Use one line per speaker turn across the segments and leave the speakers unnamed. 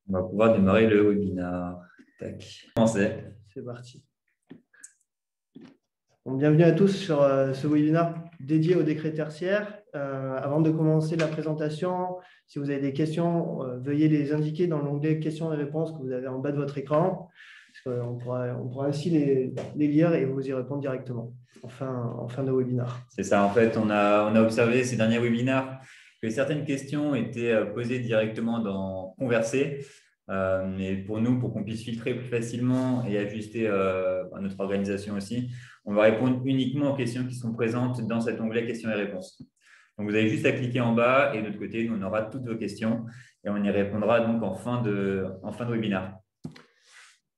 On va pouvoir démarrer le webinaire. Tac. Commencer.
C'est parti. Bienvenue à tous sur ce webinaire dédié au décret tertiaire. Avant de commencer la présentation, si vous avez des questions, veuillez les indiquer dans l'onglet questions et réponses que vous avez en bas de votre écran. On pourra ainsi les lire et vous y répondre directement en fin de webinaire.
C'est ça, en fait, on a observé ces derniers webinaires que certaines questions étaient posées directement dans Converser. Mais pour nous, pour qu'on puisse filtrer plus facilement et ajuster notre organisation aussi, on va répondre uniquement aux questions qui sont présentes dans cet onglet questions et réponses. Donc, vous avez juste à cliquer en bas et de l'autre côté, nous, on aura toutes vos questions et on y répondra donc en fin de webinaire.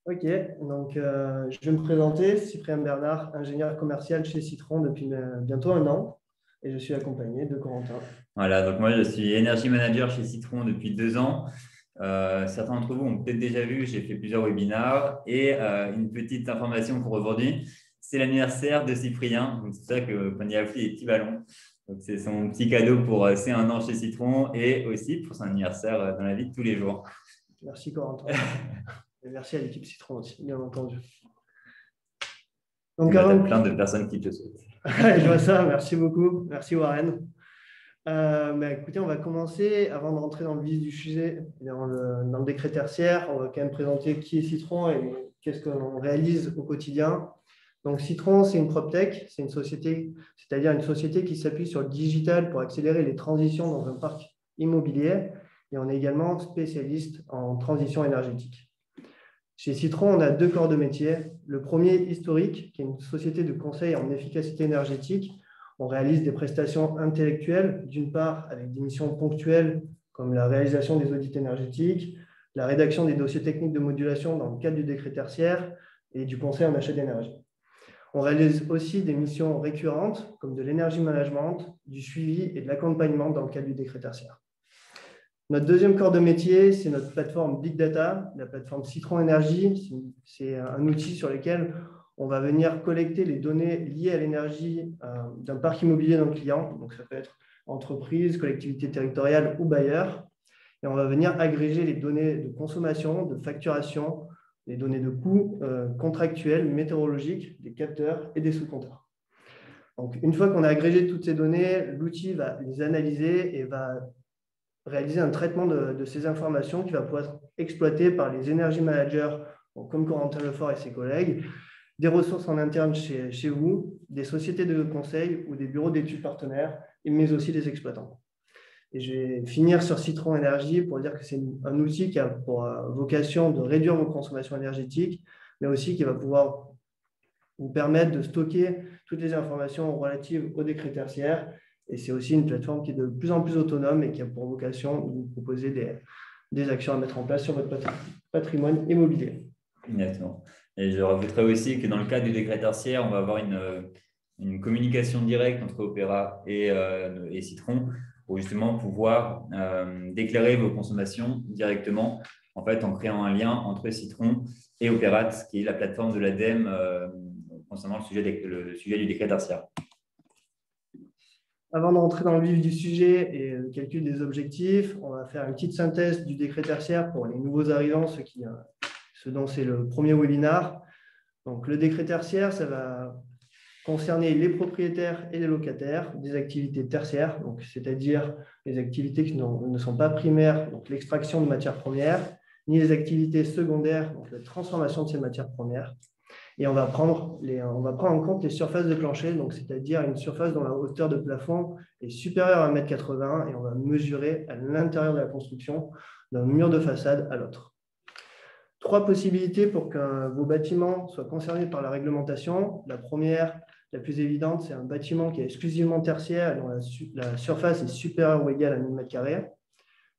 Ok, donc je vais me présenter, Cyprien Bernard, ingénieur commercial chez Citron depuis bientôt 1 an et je suis accompagné de Corentin.
Voilà, donc moi je suis Energy Manager chez Citron depuis 2 ans. Certains d'entre vous ont peut-être déjà vu, j'ai fait plusieurs webinaires et une petite information pour aujourd'hui, c'est l'anniversaire de Cyprien. C'est pour ça qu'on y a appelé les petits ballons. Donc c'est son petit cadeau pour ses 1 an chez Citron et aussi pour son anniversaire dans la vie de tous les jours.
Merci Corentin. Et merci à l'équipe Citron aussi, bien entendu.
Donc, il y a plein de personnes qui te souhaitent.
Je vois ça, merci beaucoup. Merci Warren. Écoutez, on va commencer. Avant de rentrer dans le vif du sujet, dans le décret tertiaire, on va quand même présenter qui est Citron et qu'est-ce qu'on réalise au quotidien. Donc, Citron, c'est une PropTech, c'est une société, c'est-à-dire une société qui s'appuie sur le digital pour accélérer les transitions dans un parc immobilier. Et on est également spécialiste en transition énergétique. Chez Citron, on a 2 corps de métier. Le premier, historique, qui est une société de conseil en efficacité énergétique. On réalise des prestations intellectuelles, d'une part avec des missions ponctuelles comme la réalisation des audits énergétiques, la rédaction des dossiers techniques de modulation dans le cadre du décret tertiaire et du conseil en achat d'énergie. On réalise aussi des missions récurrentes comme de l'énergie management, du suivi et de l'accompagnement dans le cadre du décret tertiaire. Notre deuxième corps de métier, c'est notre plateforme Big Data, la plateforme Citron Énergie. C'est un outil sur lequel on va venir collecter les données liées à l'énergie d'un parc immobilier d'un client. Donc, ça peut être entreprise, collectivité territoriale ou bailleur. Et on va venir agréger les données de consommation, de facturation, les données de coûts contractuels, météorologiques, des capteurs et des sous-compteurs. Donc, une fois qu'on a agrégé toutes ces données, l'outil va les analyser et va réaliser un traitement de ces informations qui va pouvoir être exploité par les energy managers, comme Corentin Lefort et ses collègues, des ressources en interne chez vous, des sociétés de conseil ou des bureaux d'études partenaires, mais aussi des exploitants. Et je vais finir sur Citron Énergie pour dire que c'est un outil qui a pour vocation de réduire vos consommations énergétiques, mais aussi qui va pouvoir vous permettre de stocker toutes les informations relatives au décret tertiaire. Et c'est aussi une plateforme qui est de plus en plus autonome et qui a pour vocation de vous proposer des actions à mettre en place sur votre patrimoine immobilier.
Exactement. Et je rajouterais aussi que dans le cadre du décret tertiaire, on va avoir une communication directe entre Opéra et Citron pour justement pouvoir déclarer vos consommations directement en fait, en créant un lien entre Citron et Opérat, qui est la plateforme de l'ADEME concernant le sujet du décret tertiaire.
Avant de rentrer dans le vif du sujet et le calcul des objectifs, on va faire une petite synthèse du décret tertiaire pour les nouveaux arrivants, ceux dont c'est le premier webinaire. Donc, le décret tertiaire, ça va concerner les propriétaires et les locataires des activités tertiaires, c'est-à-dire les activités qui ne sont pas primaires, donc l'extraction de matières premières, ni les activités secondaires, donc la transformation de ces matières premières. Et on va prendre en compte les surfaces de plancher, c'est-à-dire une surface dont la hauteur de plafond est supérieure à 1,80 m et on va mesurer à l'intérieur de la construction d'un mur de façade à l'autre. 3 possibilités pour que vos bâtiments soient concernés par la réglementation. La première, la plus évidente, c'est un bâtiment qui est exclusivement tertiaire et dont la surface est supérieure ou égale à 1000 m².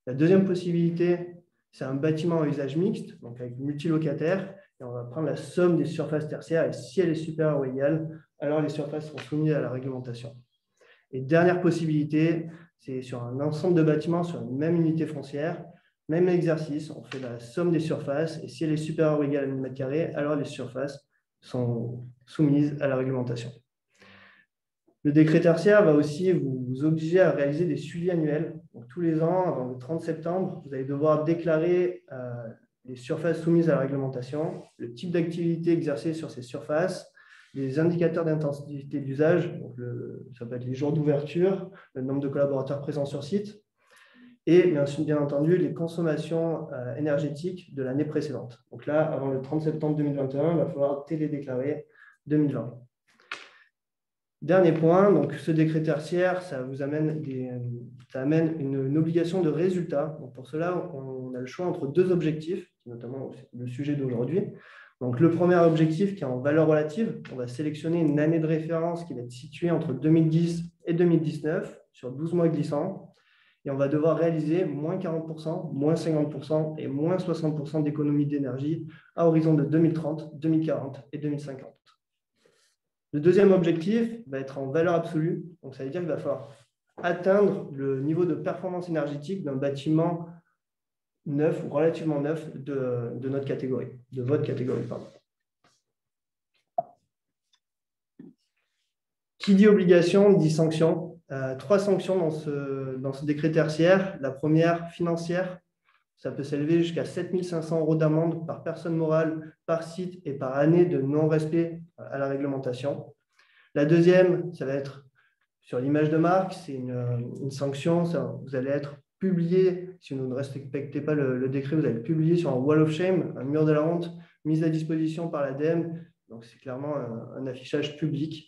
La deuxième possibilité, c'est un bâtiment à usage mixte, donc avec multilocataires. Et on va prendre la somme des surfaces tertiaires et si elle est supérieure ou égale, alors les surfaces sont soumises à la réglementation. Et dernière possibilité, c'est sur un ensemble de bâtiments sur une même unité foncière, même exercice, on fait la somme des surfaces et si elle est supérieure ou égale à 1000 m², alors les surfaces sont soumises à la réglementation. Le décret tertiaire va aussi vous obliger à réaliser des suivis annuels. Donc, tous les ans, avant le 30 septembre, vous allez devoir déclarer les surfaces soumises à la réglementation, le type d'activité exercée sur ces surfaces, les indicateurs d'intensité d'usage, ça peut être les jours d'ouverture, le nombre de collaborateurs présents sur site, et bien entendu les consommations énergétiques de l'année précédente. Donc là, avant le 30 septembre 2021, il va falloir télédéclarer 2020. Dernier point, donc ce décret tertiaire, ça amène une obligation de résultat. Donc pour cela, on a le choix entre deux objectifs, notamment le sujet d'aujourd'hui. Donc le premier objectif qui est en valeur relative, on va sélectionner une année de référence qui va être située entre 2010 et 2019 sur 12 mois glissants. Et on va devoir réaliser moins 40%, moins 50% et moins 60% d'économie d'énergie à horizon de 2030, 2040 et 2050. Le deuxième objectif va être en valeur absolue. Donc, ça veut dire qu'il va falloir atteindre le niveau de performance énergétique d'un bâtiment neuf ou relativement neuf de notre catégorie, de votre catégorie, pardon. Qui dit obligation dit sanction. 3 sanctions dans ce décret tertiaire. La première, financière. Ça peut s'élever jusqu'à 7 500 € d'amende par personne morale, par site et par année de non-respect à la réglementation. La deuxième, ça va être sur l'image de marque. C'est une sanction. Vous allez être publié, si vous ne respectez pas le décret, vous allez être publié sur un wall of shame, un mur de la honte, mis à disposition par l'ADEME. Donc, c'est clairement un affichage public.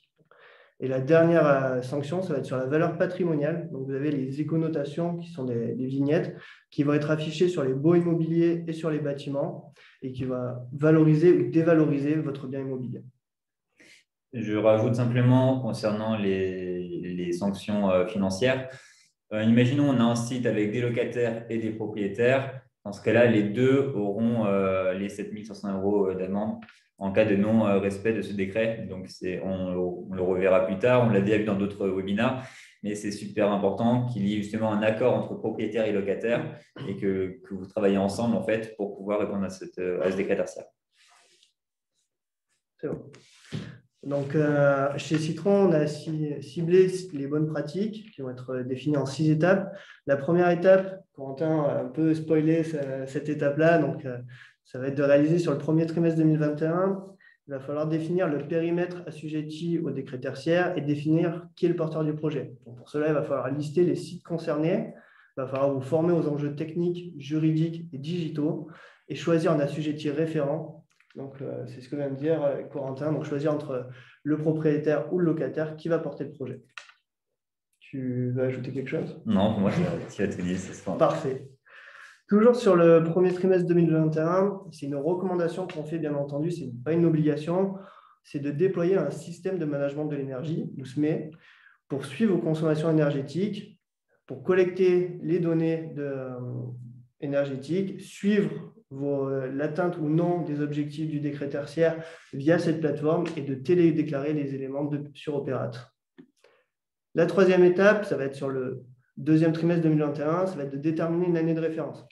Et la dernière sanction, ça va être sur la valeur patrimoniale. Donc, vous avez les éconotations qui sont des vignettes qui vont être affichées sur les baux immobiliers et sur les bâtiments et qui va valoriser ou dévaloriser votre bien immobilier.
Je rajoute simplement concernant les sanctions financières. Imaginons on a un site avec des locataires et des propriétaires. Dans ce cas-là, les deux auront les 7 500 € d'amende en cas de non-respect de ce décret. Donc, on le reverra plus tard. On l'a déjà vu dans d'autres webinaires, mais c'est super important qu'il y ait justement un accord entre propriétaires et locataires et que vous travaillez ensemble en fait, pour pouvoir répondre à ce décret tertiaire.
C'est bon. Donc, chez Citron, on a ciblé les bonnes pratiques qui vont être définies en 6 étapes. La première étape, Corentin a un peu spoilé cette étape-là, donc ça va être de réaliser sur le premier trimestre 2021. Il va falloir définir le périmètre assujetti au décret tertiaire et définir qui est le porteur du projet. Donc, pour cela, il va falloir lister les sites concernés, il va falloir vous former aux enjeux techniques, juridiques et digitaux et choisir un assujetti référent. Donc, c'est ce que vient de dire Corentin. Donc, choisir entre le propriétaire ou le locataire qui va porter le projet. Tu veux ajouter quelque chose?
Non, pour moi, tu as tout dit. C'est
parfait. Toujours sur le premier trimestre 2021, c'est une recommandation qu'on fait, bien entendu, ce n'est pas une obligation, c'est de déployer un système de management de l'énergie, le SME, pour suivre vos consommations énergétiques, pour collecter les données énergétiques, suivre l'atteinte ou non des objectifs du décret tertiaire via cette plateforme et de télédéclarer les éléments sur Opérate. La troisième étape, ça va être sur le deuxième trimestre 2021, ça va être de déterminer une année de référence.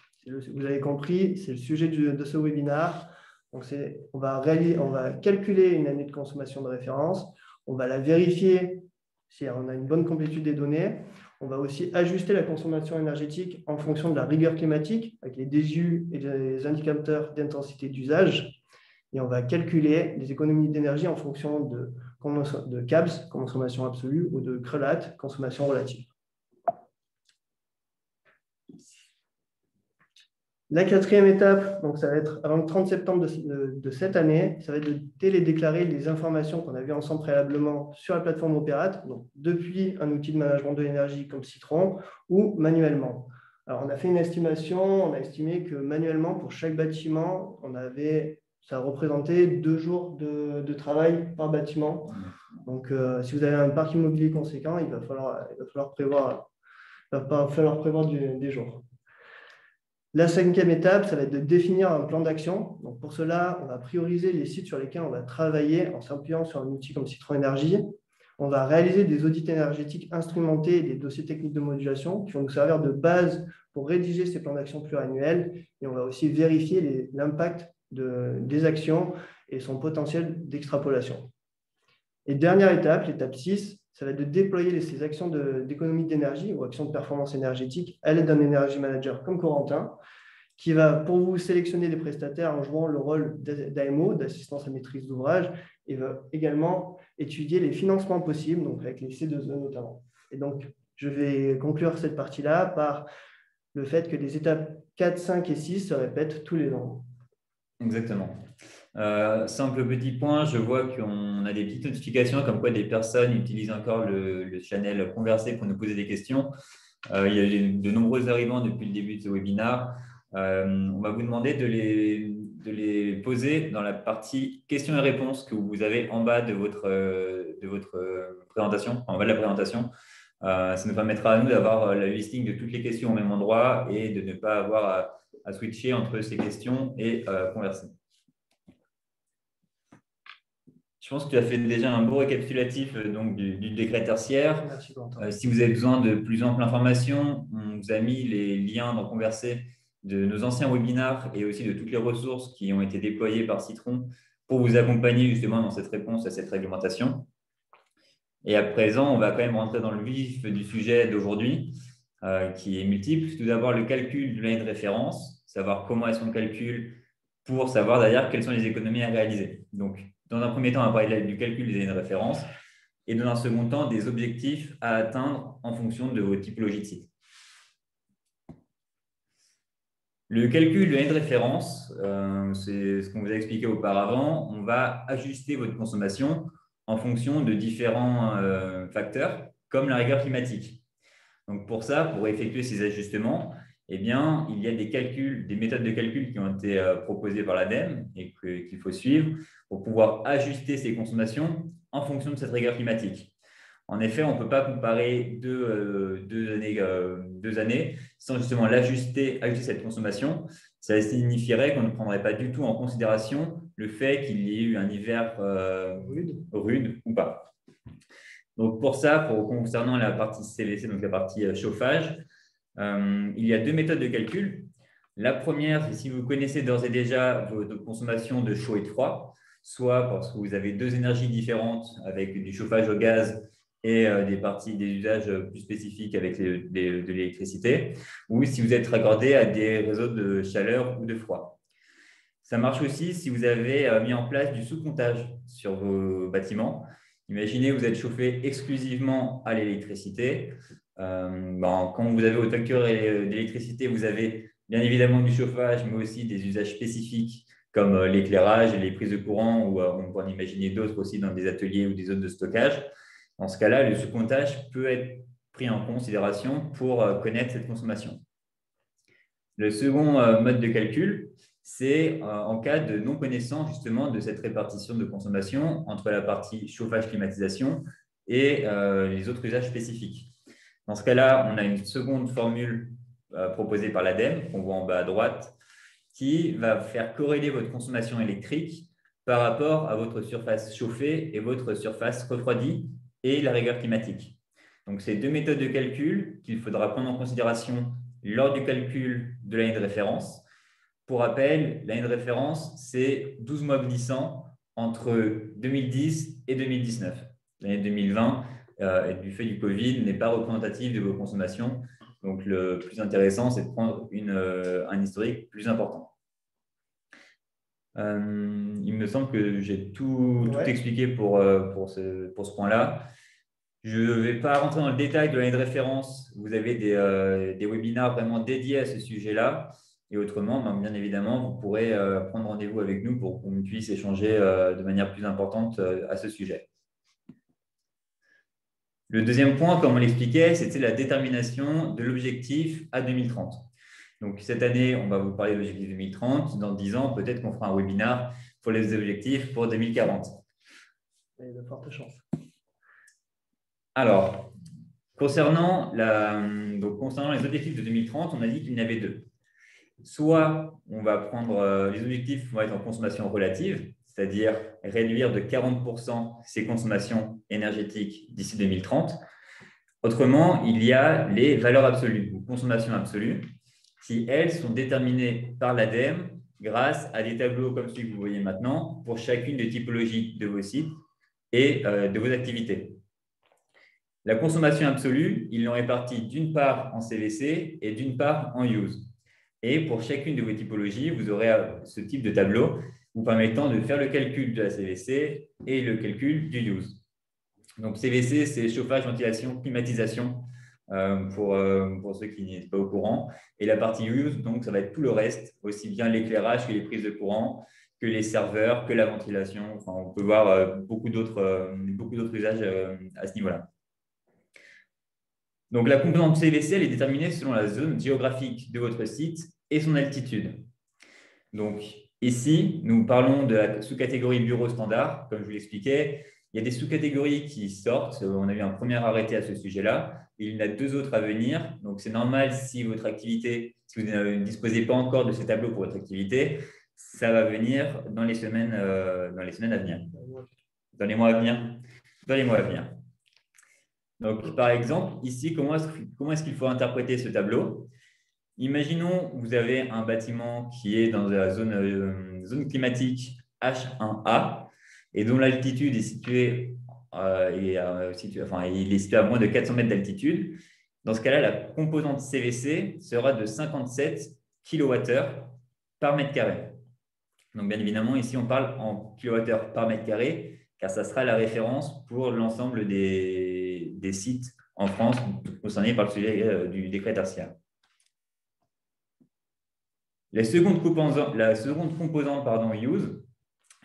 Vous avez compris, c'est le sujet de ce webinaire. Donc, on va calculer une année de consommation de référence, on va la vérifier si on a une bonne complétude des données. On va aussi ajuster la consommation énergétique en fonction de la rigueur climatique avec les DGU et les indicateurs d'intensité d'usage. Et on va calculer les économies d'énergie en fonction de CABS, consommation absolue, ou de CRELAT, consommation relative. La quatrième étape, donc ça va être avant le 30 septembre de cette année, ça va être de télédéclarer les informations qu'on a vues ensemble préalablement sur la plateforme Opérate, donc depuis un outil de management de l'énergie comme Citron ou manuellement. Alors, on a fait une estimation, on a estimé que manuellement, pour chaque bâtiment, ça représentait 2 jours de travail par bâtiment. Donc, si vous avez un parc immobilier conséquent, il va falloir prévoir des jours. La cinquième étape, ça va être de définir un plan d'action. Donc, pour cela, on va prioriser les sites sur lesquels on va travailler en s'appuyant sur un outil comme Citron Énergie. On va réaliser des audits énergétiques instrumentés et des dossiers techniques de modulation qui vont nous servir de base pour rédiger ces plans d'action pluriannuels. Et on va aussi vérifier l'impact des actions et son potentiel d'extrapolation. Et dernière étape, l'étape 6, ça va être de déployer ces actions d'économie d'énergie ou actions de performance énergétique à l'aide d'un Energy Manager comme Corentin, qui va pour vous sélectionner des prestataires en jouant le rôle d'AMO, d'assistance à maîtrise d'ouvrage, et va également étudier les financements possibles, donc avec les C2E notamment. Et donc, je vais conclure cette partie-là par le fait que les étapes 4, 5 et 6 se répètent tous les ans.
Exactement. Simple petit point, je vois qu'on a des petites notifications comme quoi des personnes utilisent encore le channel Converser pour nous poser des questions. Il y a de nombreux arrivants depuis le début de ce webinaire. On va vous demander de les poser dans la partie questions et réponses que vous avez en bas de votre présentation, en bas de la présentation. Ça nous permettra à nous d'avoir la listing de toutes les questions au même endroit et de ne pas avoir à switcher entre ces questions et converser. Je pense que tu as fait déjà un beau récapitulatif donc, du décret tertiaire.
Merci, Quentin.
Si vous avez besoin de plus ample information, on vous a mis les liens dans Converser de nos anciens webinars et aussi de toutes les ressources qui ont été déployées par Citron pour vous accompagner justement dans cette réponse à cette réglementation. Et à présent, on va quand même rentrer dans le vif du sujet d'aujourd'hui, qui est multiple. Tout d'abord, le calcul de l'année de référence, savoir comment est-ce qu'on calcule pour savoir d'ailleurs quelles sont les économies à réaliser. Donc, dans un premier temps, on va parler du calcul des années de référence et dans un second temps, des objectifs à atteindre en fonction de vos typologies de sites. Le calcul de l'année de référence, c'est ce qu'on vous a expliqué auparavant. On va ajuster votre consommation en fonction de différents facteurs, comme la rigueur climatique. Donc pour ça, pour effectuer ces ajustements, eh bien, il y a des calculs, des méthodes de calcul qui ont été proposées par l'ADEME et qu'il faut suivre pour pouvoir ajuster ces consommations en fonction de cette rigueur climatique. En effet, on ne peut pas comparer deux années sans justement ajuster cette consommation. Ça signifierait qu'on ne prendrait pas du tout en considération le fait qu'il y ait eu un hiver rude ou pas. Donc pour ça, concernant la partie CVC, donc la partie chauffage, il y a deux méthodes de calcul. La première, c'est si vous connaissez d'ores et déjà votre consommation de chaud et de froid, soit parce que vous avez deux énergies différentes avec du chauffage au gaz et des usages plus spécifiques avec de l'électricité, ou si vous êtes raccordé à des réseaux de chaleur ou de froid. Ça marche aussi si vous avez mis en place du sous-comptage sur vos bâtiments. Imaginez, vous êtes chauffé exclusivement à l'électricité. Quand vous avez votre facture d'électricité, vous avez bien évidemment du chauffage, mais aussi des usages spécifiques comme l'éclairage et les prises de courant, ou on peut en imaginer d'autres aussi dans des ateliers ou des zones de stockage. Dans ce cas-là, le sous-comptage peut être pris en considération pour connaître cette consommation. Le second mode de calcul, c'est en cas de non-connaissance justement de cette répartition de consommation entre la partie chauffage-climatisation et les autres usages spécifiques. Dans ce cas-là, on a une seconde formule proposée par l'ADEME, qu'on voit en bas à droite, qui va faire corréler votre consommation électrique par rapport à votre surface chauffée et votre surface refroidie et la rigueur climatique. Donc, c'est deux méthodes de calcul qu'il faudra prendre en considération lors du calcul de l'année de référence. Pour rappel, l'année de référence, c'est 12 mois glissants entre 2010 et 2019. L'année 2020, du fait du Covid, n'est pas représentative de vos consommations. Donc, le plus intéressant, c'est de prendre un historique plus important. Il me semble que j'ai tout expliqué pour ce point-là. Je ne vais pas rentrer dans le détail de l'année de référence. Vous avez des webinaires vraiment dédiés à ce sujet-là. Et autrement, bien évidemment, vous pourrez prendre rendez-vous avec nous pour qu'on puisse échanger de manière plus importante à ce sujet. Le deuxième point, comme on l'expliquait, c'était la détermination de l'objectif à 2030. Donc, cette année, on va vous parler de l'objectif 2030. Dans 10 ans, peut-être qu'on fera un webinaire pour les objectifs pour 2040.
Il y a de fortes chances.
Alors, concernant les objectifs de 2030, on a dit qu'il y en avait deux. Soit on va prendre les objectifs vont être en consommation relative, c'est-à-dire réduire de 40% ses consommations énergétiques d'ici 2030. Autrement, il y a les valeurs absolues ou consommations absolues qui, elles, sont déterminées par l'ADEME grâce à des tableaux comme celui que vous voyez maintenant pour chacune des typologies de vos sites et de vos activités. La consommation absolue, ils l'ont répartie d'une part en CVC et d'une part en use. Et pour chacune de vos typologies, vous aurez ce type de tableau vous permettant de faire le calcul de la CVC et le calcul du use. Donc, CVC, c'est chauffage, ventilation, climatisation pour ceux qui n'étaient pas au courant. Et la partie use, donc, ça va être tout le reste, aussi bien l'éclairage que les prises de courant, que les serveurs, que la ventilation. Enfin, on peut voir beaucoup d'autres usages à ce niveau-là. Donc, la composante CVC, elle est déterminée selon la zone géographique de votre site et son altitude. Donc, ici, nous parlons de la sous-catégorie bureau standard. Comme je vous l'expliquais, il y a des sous-catégories qui sortent. On a eu un premier arrêté à ce sujet-là. Il y en a 2 autres à venir. Donc, c'est normal si votre activité, si vous ne disposez pas encore de ces tableaux pour votre activité, ça va venir dans les semaines à venir. Dans les mois à venir. Donc, par exemple, ici, comment est-ce qu'il faut interpréter ce tableau? Imaginons que vous avez un bâtiment qui est dans la zone climatique H1A et dont l'altitude est située, il est situé à moins de 400 mètres d'altitude. Dans ce cas-là, la composante CVC sera de 57 kWh par mètre carré. Donc, bien évidemment, ici, on parle en kWh par mètre carré, car ça sera la référence pour l'ensemble des sites en France concernés par le sujet du décret tertiaire. La seconde composante, use,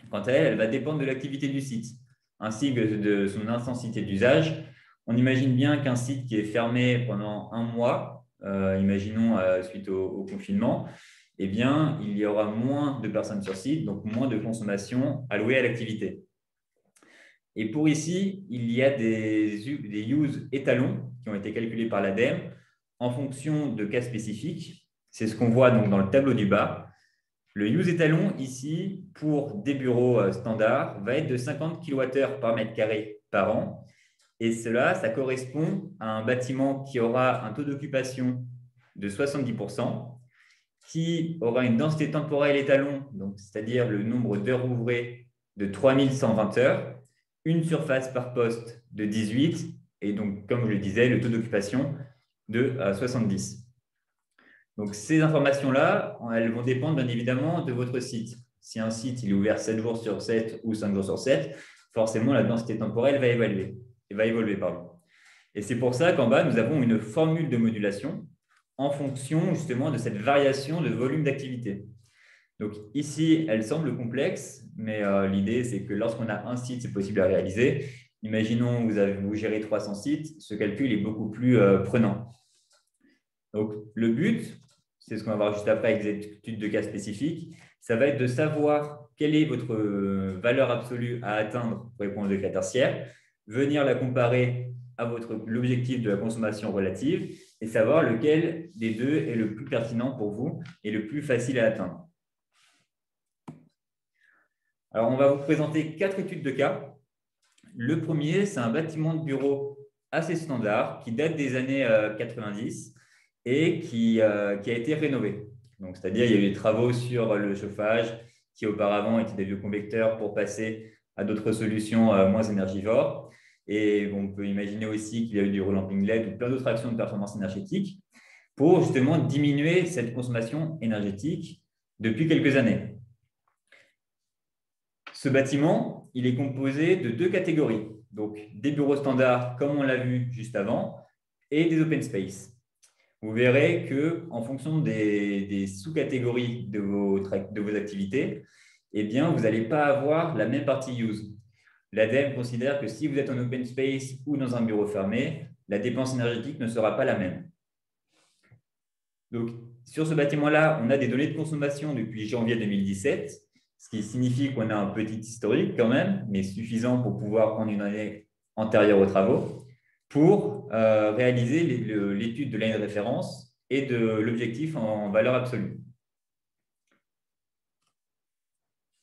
quant à elle, elle va dépendre de l'activité du site, ainsi que de son intensité d'usage. On imagine bien qu'un site qui est fermé pendant 1 mois, imaginons suite au confinement, eh bien, il y aura moins de personnes sur site, donc moins de consommation allouée à l'activité. Et pour ici, il y a des use étalons qui ont été calculés par l'ADEME en fonction de cas spécifiques. C'est ce qu'on voit donc dans le tableau du bas. Le use étalon ici, pour des bureaux standards, va être de 50 kWh par mètre carré par an. Et cela, ça correspond à un bâtiment qui aura un taux d'occupation de 70%, qui aura une densité temporelle étalon, c'est-à-dire le nombre d'heures ouvrées de 3120 heures, une surface par poste de 18, et donc, comme je le disais, le taux d'occupation de 70. Donc, ces informations-là, elles vont dépendre bien évidemment de votre site. Si un site il est ouvert 7 jours sur 7 ou 5 jours sur 7, forcément, la densité temporelle va évoluer. Et c'est pour ça qu'en bas, nous avons une formule de modulation en fonction justement de cette variation de volume d'activité. Donc ici, elle semble complexe, mais l'idée, c'est que lorsqu'on a un site, c'est possible à réaliser. Imaginons que vous gérez 300 sites, ce calcul est beaucoup plus prenant. Donc le but, c'est ce qu'on va voir juste après avec des études de cas spécifiques, ça va être de savoir quelle est votre valeur absolue à atteindre pour répondre au décret tertiaire, venir la comparer à l'objectif de la consommation relative et savoir lequel des deux est le plus pertinent pour vous et le plus facile à atteindre. Alors, on va vous présenter 4 études de cas. Le premier, c'est un bâtiment de bureau assez standard qui date des années 90 et qui a été rénové. Donc, c'est-à-dire, il y a eu des travaux sur le chauffage qui auparavant étaient des vieux convecteurs pour passer à d'autres solutions moins énergivores. Et on peut imaginer aussi qu'il y a eu du relamping LED ou plein d'autres actions de performance énergétique pour justement diminuer cette consommation énergétique depuis quelques années. Ce bâtiment, il est composé de 2 catégories. Donc, des bureaux standards, comme on l'a vu juste avant, et des open space. Vous verrez qu'en fonction des sous-catégories de vos activités, eh bien, vous n'allez pas avoir la même partie use. L'ADEME considère que si vous êtes en open space ou dans un bureau fermé, la dépense énergétique ne sera pas la même. Donc, sur ce bâtiment-là, on a des données de consommation depuis janvier 2017, ce qui signifie qu'on a un petit historique quand même, mais suffisant pour pouvoir prendre une année antérieure aux travaux, pour réaliser l'étude de l'année de référence et de l'objectif en valeur absolue.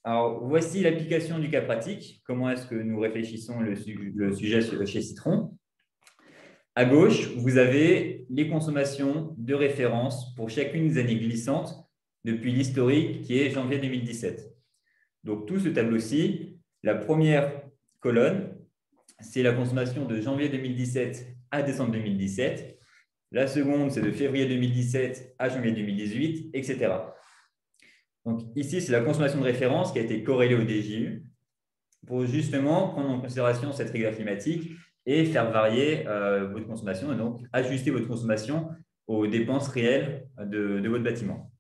Alors, voici l'application du cas pratique. Comment est-ce que nous réfléchissons le sujet chez Citron? À gauche, vous avez les consommations de référence pour chacune des années glissantes depuis l'historique qui est janvier 2017. Donc, tout ce tableau-ci, la première colonne, c'est la consommation de janvier 2017 à décembre 2017. La seconde, c'est de février 2017 à janvier 2018, etc. Donc ici, c'est la consommation de référence qui a été corrélée au DJU pour justement prendre en considération cette rigueur climatique et faire varier votre consommation et donc ajuster votre consommation aux dépenses réelles de votre bâtiment.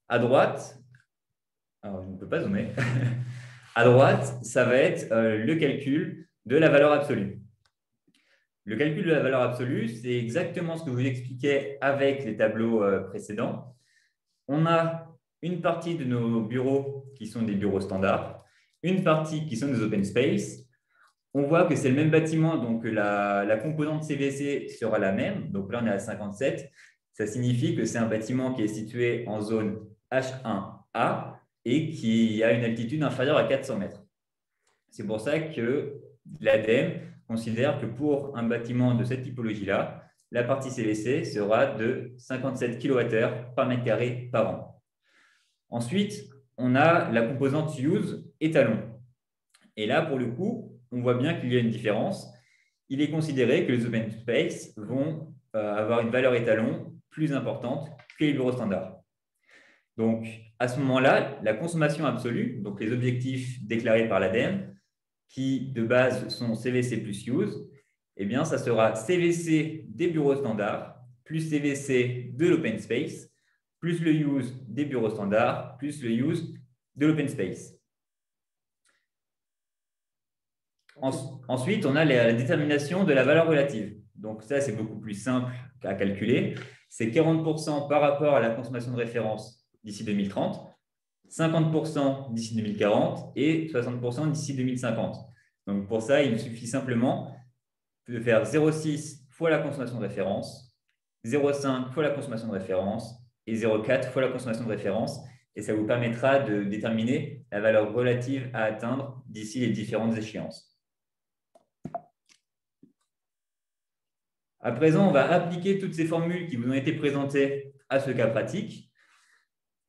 À droite, alors je ne peux pas zoomer, à droite, ça va être le calcul de la valeur absolue. Le calcul de la valeur absolue, c'est exactement ce que je vous expliquais avec les tableaux précédents. On a une partie de nos bureaux qui sont des bureaux standards, une partie qui sont des open space. On voit que c'est le même bâtiment, donc la composante CVC sera la même. Donc là, on est à 57. Ça signifie que c'est un bâtiment qui est situé en zone H1A et qui a une altitude inférieure à 400 mètres. C'est pour ça que l'ADEME considère que pour un bâtiment de cette typologie-là, la partie CVC sera de 57 kWh par mètre carré par an. Ensuite, on a la composante use étalon. Et là, pour le coup, on voit bien qu'il y a une différence. Il est considéré que les open space vont avoir une valeur étalon plus importante que les bureaux standards. Donc, à ce moment-là, la consommation absolue, donc les objectifs déclarés par l'ADEME, qui de base sont CVC plus use, eh bien, ça sera CVC des bureaux standards plus CVC de l'open space plus le use des bureaux standards plus le use de l'open space. Ensuite, on a la détermination de la valeur relative. Donc ça, c'est beaucoup plus simple à calculer. C'est 40% par rapport à la consommation de référence d'ici 2030, 50% d'ici 2040 et 60% d'ici 2050. Donc pour ça, il suffit simplement de faire 0,6 fois la consommation de référence, 0,5 fois la consommation de référence et 0,4 fois la consommation de référence. Et ça vous permettra de déterminer la valeur relative à atteindre d'ici les différentes échéances. À présent, on va appliquer toutes ces formules qui vous ont été présentées à ce cas pratique.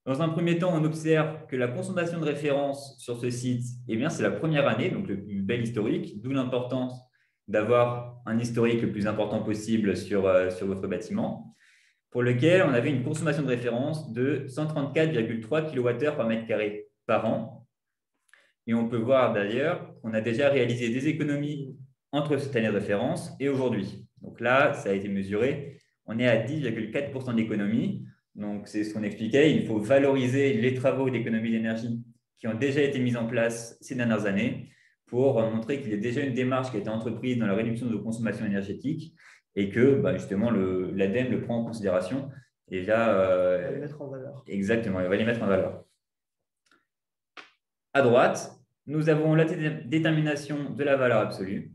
Dans un premier temps, on observe que la consommation de référence sur ce site, eh bien, c'est la première année, donc le plus bel historique, d'où l'importance d'avoir un historique le plus important possible sur votre bâtiment, pour lequel on avait une consommation de référence de 134,3 kWh par mètre carré par an. Et on peut voir d'ailleurs qu'on a déjà réalisé des économies entre cette année de référence et aujourd'hui. Donc là, ça a été mesuré. On est à 10,4% d'économie. Donc, c'est ce qu'on expliquait. Il faut valoriser les travaux d'économie d'énergie qui ont déjà été mis en place ces dernières années pour montrer qu'il y a déjà une démarche qui a été entreprise dans la réduction de nos consommations énergétiques et que justement l'ADEME le prend en considération. Et là,
on va les mettre en valeur.
Exactement, il va les mettre en valeur. À droite, nous avons la détermination de la valeur absolue.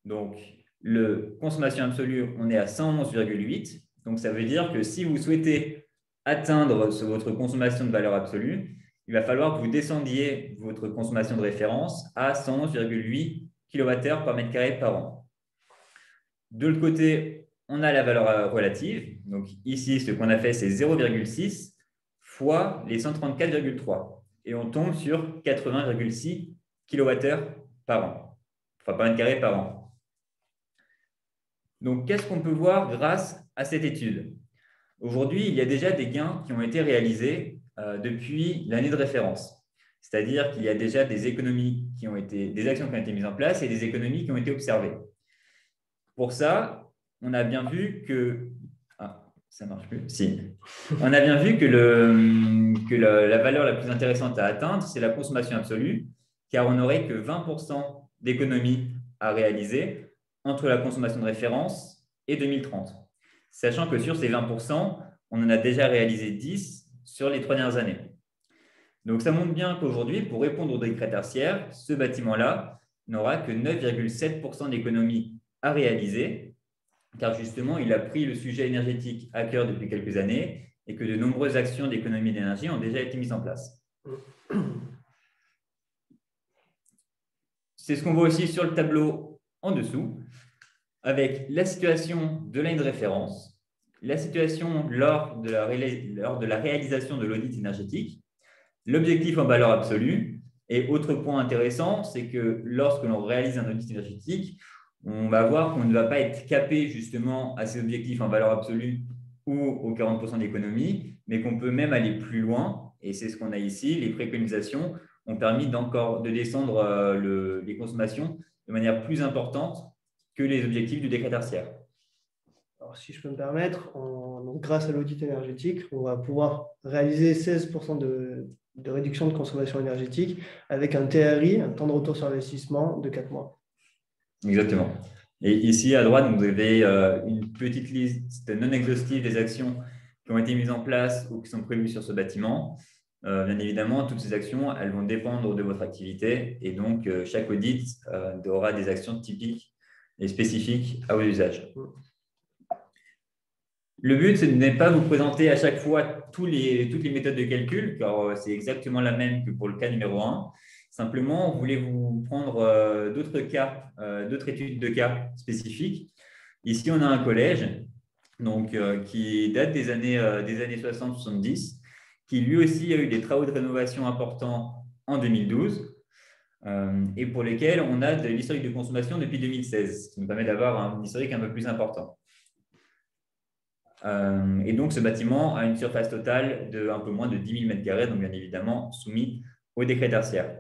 Donc, le consommation absolue, on est à 111,8. Donc, ça veut dire que si vous souhaitez atteindre votre consommation de valeur absolue, il va falloir que vous descendiez votre consommation de référence à 111,8 kWh par mètre carré par an. De l'autre côté, on a la valeur relative. Donc, ici, ce qu'on a fait, c'est 0,6 fois les 134,3. Et on tombe sur 80,6 kWh par an. Enfin, par mètre carré par an. Donc, qu'est-ce qu'on peut voir grâce à cette étude? Aujourd'hui, il y a déjà des gains qui ont été réalisés depuis l'année de référence. C'est-à-dire qu'il y a déjà des économies des actions qui ont été mises en place et des économies qui ont été observées. Pour ça, on a bien vu que… Ah, ça ne marche plus. Si. On a bien vu que la valeur la plus intéressante à atteindre, c'est la consommation absolue, car on n'aurait que 20% d'économies à réaliser entre la consommation de référence et 2030. Sachant que sur ces 20%, on en a déjà réalisé 10 sur les 3 dernières années. Donc, ça montre bien qu'aujourd'hui, pour répondre au décret tertiaire, ce bâtiment-là n'aura que 9,7% d'économies à réaliser, car justement, il a pris le sujet énergétique à cœur depuis quelques années et que de nombreuses actions d'économie d'énergie ont déjà été mises en place. C'est ce qu'on voit aussi sur le tableau en dessous, avec la situation de l'année de référence, la situation lors de la réalisation de l'audit énergétique, l'objectif en valeur absolue Et autre point intéressant, c'est que lorsque l'on réalise un audit énergétique, on va voir qu'on ne va pas être capé justement à ces objectifs en valeur absolue ou aux 40% d'économie, mais qu'on peut même aller plus loin. Et c'est ce qu'on a ici. Les préconisations ont permis de descendre les consommations de manière plus importante que les objectifs du décret tertiaire.
Alors, si je peux me permettre, donc, grâce à l'audit énergétique, on va pouvoir réaliser 16% de réduction de consommation énergétique avec un TRI, un temps de retour sur investissement de 4 mois.
Exactement. Et ici, à droite, vous avez une petite liste non exhaustive des actions qui ont été mises en place ou qui sont prévues sur ce bâtiment. Bien évidemment, toutes ces actions, elles vont dépendre de votre activité et donc chaque audit aura des actions typiques et spécifiques à vos usages. Le but, c'est de ne pas vous présenter à chaque fois toutes les méthodes de calcul, car c'est exactement la même que pour le cas numéro 1. Simplement, on voulait vous prendre d'autres cas, d'autres études de cas spécifiques. Ici, on a un collège donc, qui date des années 60-70, qui lui aussi a eu des travaux de rénovation importants en 2012 et pour lesquels on a de l'historique de consommation depuis 2016, ce qui nous permet d'avoir un historique un peu plus important. Et donc, ce bâtiment a une surface totale de un peu moins de 10 000 m², donc bien évidemment soumis au décret tertiaire.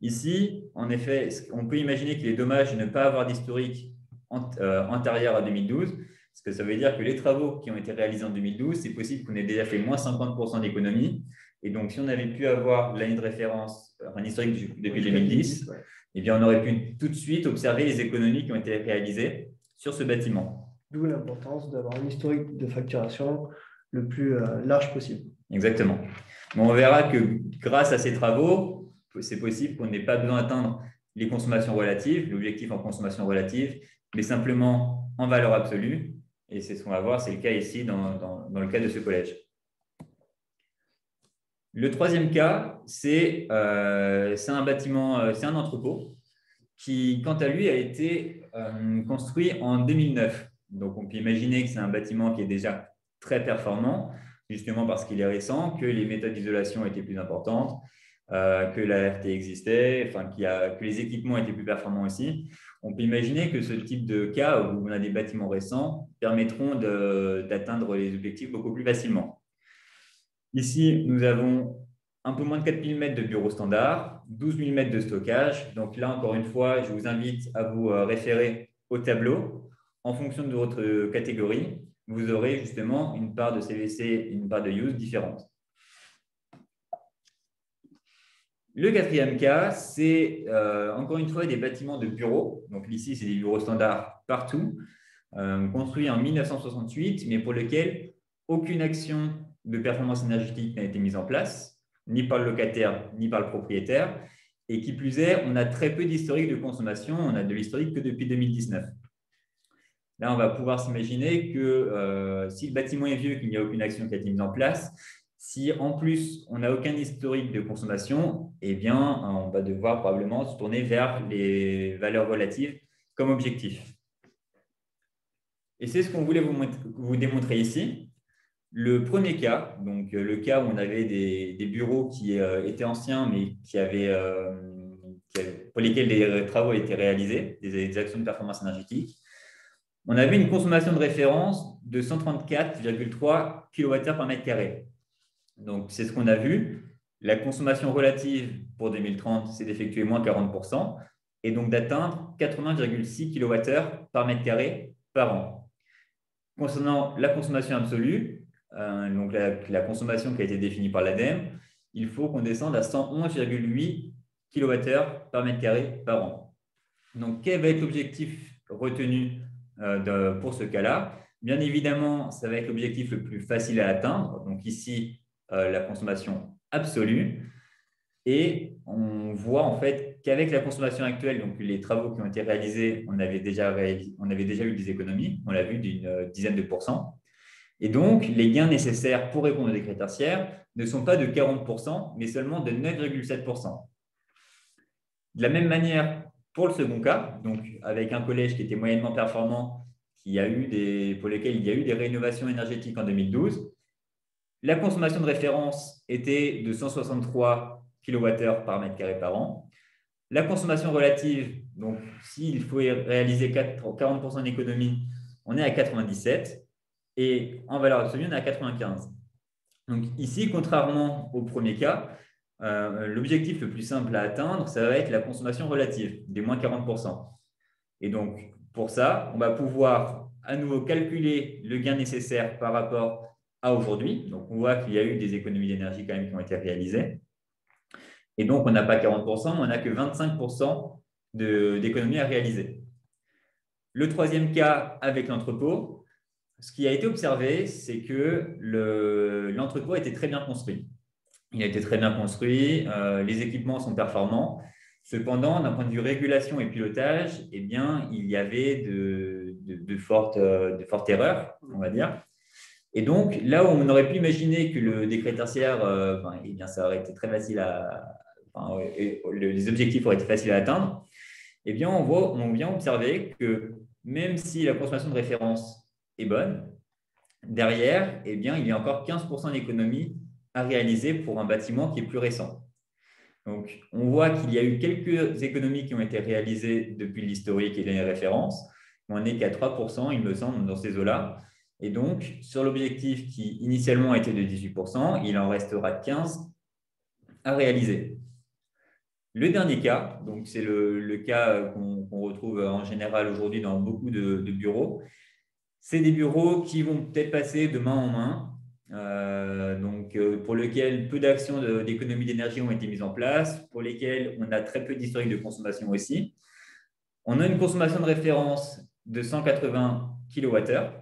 Ici, en effet, on peut imaginer qu'il est dommage de ne pas avoir d'historique antérieur à 2012, parce que ça veut dire que les travaux qui ont été réalisés en 2012, c'est possible qu'on ait déjà fait moins 50% d'économie. Et donc, si on avait pu avoir l'année de référence, un historique depuis 2010, eh bien, on aurait pu tout de suite observer les économies qui ont été réalisées sur ce bâtiment.
D'où l'importance d'avoir un historique de facturation le plus large possible.
Exactement. Mais on verra que grâce à ces travaux, c'est possible qu'on n'ait pas besoin d'atteindre les consommations relatives, l'objectif en consommation relative, mais simplement en valeur absolue. Et c'est ce qu'on va voir, c'est le cas ici dans le cas de ce collège. Le troisième cas, c'est un bâtiment, c'est un entrepôt qui, quant à lui, a été construit en 2009. Donc, on peut imaginer que c'est un bâtiment qui est déjà très performant, justement parce qu'il est récent, que les méthodes d'isolation étaient plus importantes, que la RT existait, enfin, que les équipements étaient plus performants aussi. On peut imaginer que ce type de cas où on a des bâtiments récents permettront d'atteindre les objectifs beaucoup plus facilement. Ici, nous avons un peu moins de 4 000 m de bureaux standards, 12 000 m de stockage. Donc là, encore une fois, je vous invite à vous référer au tableau. En fonction de votre catégorie, vous aurez justement une part de CVC et une part de use différente. Le quatrième cas, c'est encore une fois des bâtiments de bureaux. Donc ici, c'est des bureaux standards partout, construits en 1968, mais pour lesquels aucune action de performance énergétique n'a été mise en place, ni par le locataire, ni par le propriétaire. Et qui plus est, on a très peu d'historique de consommation. On a de l'historique que depuis 2019. Là, on va pouvoir s'imaginer que si le bâtiment est vieux, qu'il n'y a aucune action qui a été mise en place, si en plus on n'a aucun historique de consommation, eh bien, on va devoir probablement se tourner vers les valeurs relatives comme objectif. Et c'est ce qu'on voulait vous démontrer ici. Le premier cas, donc le cas où on avait des bureaux qui étaient anciens, mais pour lesquels des travaux étaient réalisés, des actions de performance énergétique, on avait une consommation de référence de 134,3 kWh par mètre carré. Donc, c'est ce qu'on a vu. La consommation relative pour 2030, c'est d'effectuer moins 40% et donc d'atteindre 80,6 kWh par mètre carré par an. Concernant la consommation absolue, donc la consommation qui a été définie par l'ADEME, il faut qu'on descende à 111,8 kWh par mètre carré par an. Donc, quel va être l'objectif retenu pour ce cas-là? Bien évidemment, ça va être l'objectif le plus facile à atteindre. Donc ici, la consommation absolue. Et on voit en fait qu'avec la consommation actuelle, donc les travaux qui ont été réalisés, on avait déjà eu des économies, on l'a vu d'une dizaine de pourcents. Et donc, les gains nécessaires pour répondre au décret tertiaire ne sont pas de 40%, mais seulement de 9,7%. De la même manière, pour le second cas, donc avec un collège qui était moyennement performant, pour lesquels il y a eu des rénovations énergétiques en 2012, la consommation de référence était de 163 kWh par mètre carré par an. La consommation relative, donc s'il faut réaliser 40% d'économie, on est à 97 et en valeur absolue, on est à 95. Donc ici, contrairement au premier cas, l'objectif le plus simple à atteindre, ça va être la consommation relative, des moins 40%. Et donc, pour ça, on va pouvoir à nouveau calculer le gain nécessaire par rapport à aujourd'hui. Donc, on voit qu'il y a eu des économies d'énergie quand même qui ont été réalisées. Et donc, on n'a pas 40%, mais on n'a que 25% d'économies à réaliser. Le troisième cas avec l'entrepôt, ce qui a été observé, c'est que l'entrepôt a été très bien construit. Il a été très bien construit, les équipements sont performants. Cependant, d'un point de vue régulation et pilotage, eh bien, il y avait de fortes erreurs, on va dire. Et donc, là où on aurait pu imaginer que le décret tertiaire, eh bien, ça aurait été très facile les objectifs auraient été faciles à atteindre, eh bien, on vient observer que même si la consommation de référence est bonne, derrière, eh bien, il y a encore 15% d'économie à réaliser pour un bâtiment qui est plus récent. Donc, on voit qu'il y a eu quelques économies qui ont été réalisées depuis l'historique et les références. On n'est qu'à 3%, il me semble, dans ces eaux-là. Et donc, sur l'objectif qui initialement était de 18%, il en restera 15% à réaliser. Le dernier cas, donc c'est le cas qu'on retrouve en général aujourd'hui dans beaucoup de bureaux, c'est des bureaux qui vont peut-être passer de main en main, pour lesquels peu d'actions d'économie d'énergie ont été mises en place, pour lesquels on a très peu d'historique de consommation aussi. On a une consommation de référence de 180 kWh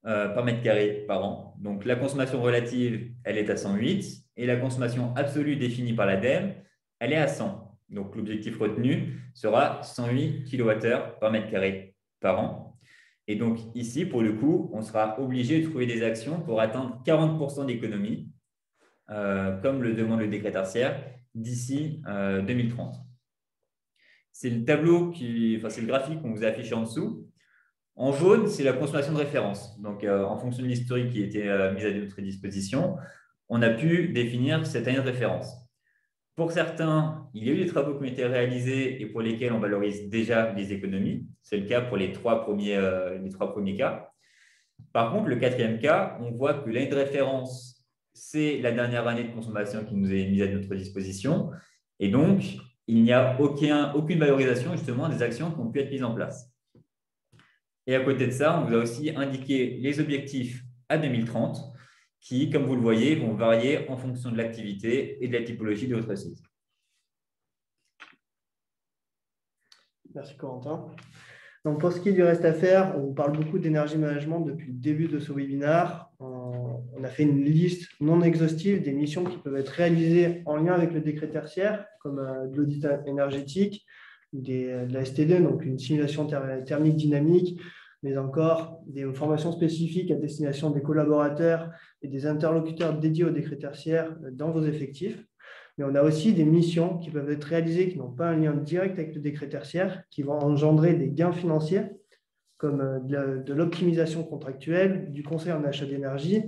par mètre carré par an. Donc, la consommation relative, elle est à 108 et la consommation absolue définie par l'ADEME, elle est à 100. Donc, l'objectif retenu sera 108 kWh par mètre carré par an. Et donc, ici, pour le coup, on sera obligé de trouver des actions pour atteindre 40% d'économie, comme le demande le décret tertiaire, d'ici 2030. C'est le c'est le graphique qu'on vous a affiché en dessous. En jaune, c'est la consommation de référence. Donc, en fonction de l'historique qui était mise à notre disposition, on a pu définir cette année de référence. Pour certains, il y a eu des travaux qui ont été réalisés et pour lesquels on valorise déjà les économies. C'est le cas pour les trois premiers cas. Par contre, le quatrième cas, on voit que l'année de référence, c'est la dernière année de consommation qui nous est mise à notre disposition. Et donc, il n'y a aucune valorisation justement des actions qui ont pu être mises en place. Et à côté de ça, on vous a aussi indiqué les objectifs à 2030 qui, comme vous le voyez, vont varier en fonction de l'activité et de la typologie de votre site.
Merci Corentin. Donc pour ce qui est du reste à faire, on parle beaucoup d'énergie management depuis le début de ce webinaire. On a fait une liste non exhaustive des missions qui peuvent être réalisées en lien avec le décret tertiaire, comme de l'audit énergétique, de la STD, donc une simulation thermique dynamique, mais encore des formations spécifiques à destination des collaborateurs et des interlocuteurs dédiés au décret tertiaire dans vos effectifs. Mais on a aussi des missions qui peuvent être réalisées qui n'ont pas un lien direct avec le décret tertiaire, qui vont engendrer des gains financiers, comme de l'optimisation contractuelle, du conseil en achat d'énergie,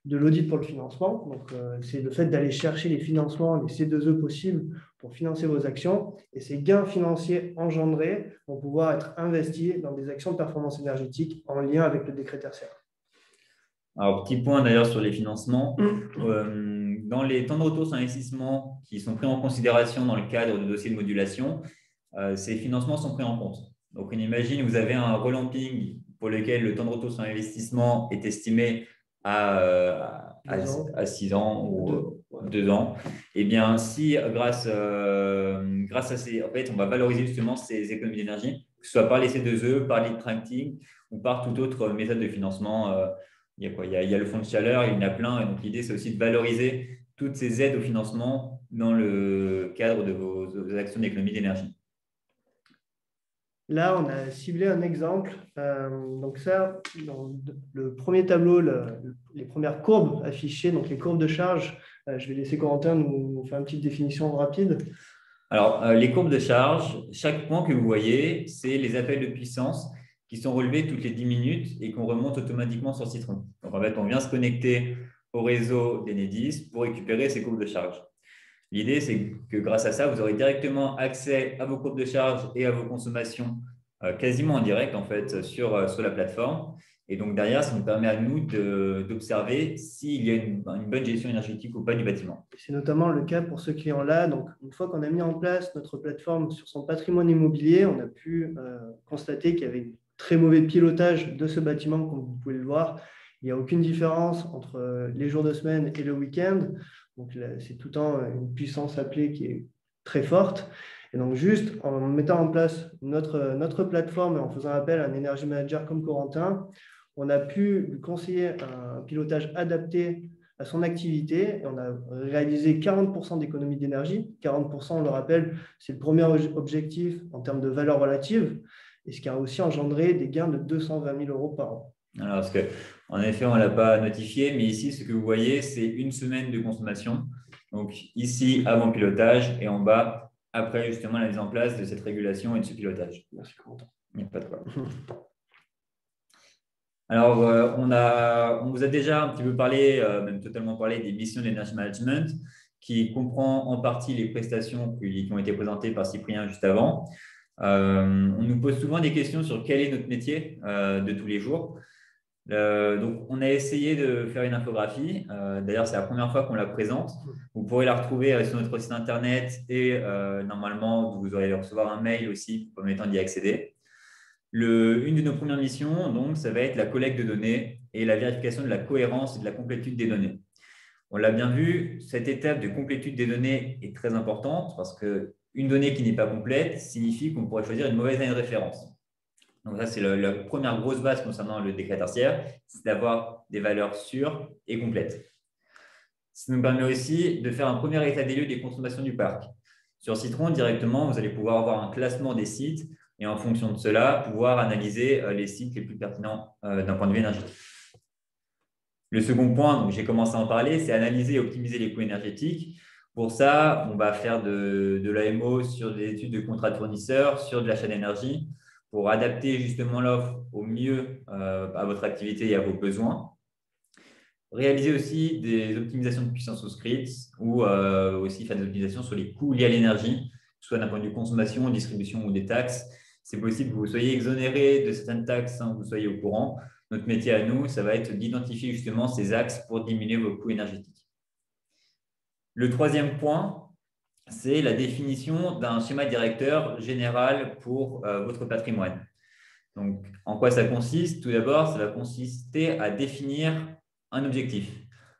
de l'audit pour le financement. Donc, c'est le fait d'aller chercher les financements, les C2E possibles pour financer vos actions. Et ces gains financiers engendrés vont pouvoir être investis dans des actions de performance énergétique en lien avec le décret tertiaire.
Alors, petit point d'ailleurs sur les financements. Dans les temps de retour sur investissement qui sont pris en considération dans le cadre de dossiers de modulation, ces financements sont pris en compte. Donc, on imagine que vous avez un relamping pour lequel le temps de retour sur investissement est estimé à 6 ans ou 2 ans. Eh bien, si grâce à ces… En fait, on va valoriser justement ces économies d'énergie, que ce soit par les C2E, par les tracting ou par toute autre méthode de financement. Il y a le fonds de chaleur, il y en a plein. Et donc, l'idée, c'est aussi de valoriser toutes ces aides au financement dans le cadre de vos actions d'économie d'énergie.
Là, on a ciblé un exemple. Donc ça, dans le premier tableau, les premières courbes affichées, donc les courbes de charge, je vais laisser Corentin nous faire une petite définition rapide.
Alors, les courbes de charge, chaque point que vous voyez, c'est les appels de puissance qui sont relevés toutes les 10 minutes et qu'on remonte automatiquement sur Citron. Donc, en fait, on vient se connecter au réseau d'Enedis pour récupérer ces courbes de charge. L'idée, c'est que grâce à ça, vous aurez directement accès à vos courbes de charge et à vos consommations quasiment en direct en fait, sur la plateforme. Et donc derrière, ça nous permet à nous d'observer s'il y a une bonne gestion énergétique ou pas du bâtiment.
C'est notamment le cas pour ce client-là. Donc, une fois qu'on a mis en place notre plateforme sur son patrimoine immobilier, on a pu constater qu'il y avait un très mauvais pilotage de ce bâtiment, comme vous pouvez le voir. Il n'y a aucune différence entre les jours de semaine et le week-end. Donc, c'est tout le temps une puissance appelée qui est très forte. Et donc, juste en mettant en place notre plateforme et en faisant appel à un energy manager comme Corentin, on a pu lui conseiller un pilotage adapté à son activité et on a réalisé 40% d'économie d'énergie. 40%, on le rappelle, c'est le premier objectif en termes de valeur relative et ce qui a aussi engendré des gains de 220 000 euros par an.
Alors, parce que, en effet, on ne l'a pas notifié, mais ici, ce que vous voyez, c'est une semaine de consommation. Donc, ici, avant pilotage et en bas, après justement la mise en place de cette régulation et de ce pilotage.
Merci, Corentin.
Il n'y a pas de quoi. Alors, on vous a déjà un petit peu parlé, même totalement parlé des missions d'Energy Management, qui comprend en partie les prestations qui ont été présentées par Cyprien juste avant. On nous pose souvent des questions sur quel est notre métier de tous les jours. Donc, on a essayé de faire une infographie. D'ailleurs, c'est la première fois qu'on la présente. Vous pourrez la retrouver sur notre site internet et normalement, vous aurez recevoir un mail aussi permettant d'y accéder. Une de nos premières missions, donc, ça va être la collecte de données et la vérification de la cohérence et de la complétude des données. On l'a bien vu, cette étape de complétude des données est très importante parce qu'une donnée qui n'est pas complète signifie qu'on pourrait choisir une mauvaise année de référence. Donc ça, c'est la première grosse base concernant le décret tertiaire, c'est d'avoir des valeurs sûres et complètes. Ça nous permet aussi de faire un premier état des lieux des consommations du parc. Sur Citron, directement, vous allez pouvoir avoir un classement des sites et en fonction de cela, pouvoir analyser les sites les plus pertinents d'un point de vue énergétique. Le second point, donc j'ai commencé à en parler, c'est analyser et optimiser les coûts énergétiques. Pour ça, on va faire de l'AMO sur des études de contrats de fournisseurs, sur de l'achat d'énergie, pour adapter justement l'offre au mieux à votre activité et à vos besoins. Réaliser aussi des optimisations de puissance souscrite ou aussi faire des optimisations sur les coûts liés à l'énergie, soit d'un point de vue consommation, distribution ou des taxes. C'est possible que vous soyez exonéré de certaines taxes sans que vous soyez au courant. Notre métier à nous, ça va être d'identifier justement ces axes pour diminuer vos coûts énergétiques. Le troisième point, c'est la définition d'un schéma directeur général pour votre patrimoine. Donc, en quoi ça consiste? Tout d'abord, ça va consister à définir un objectif,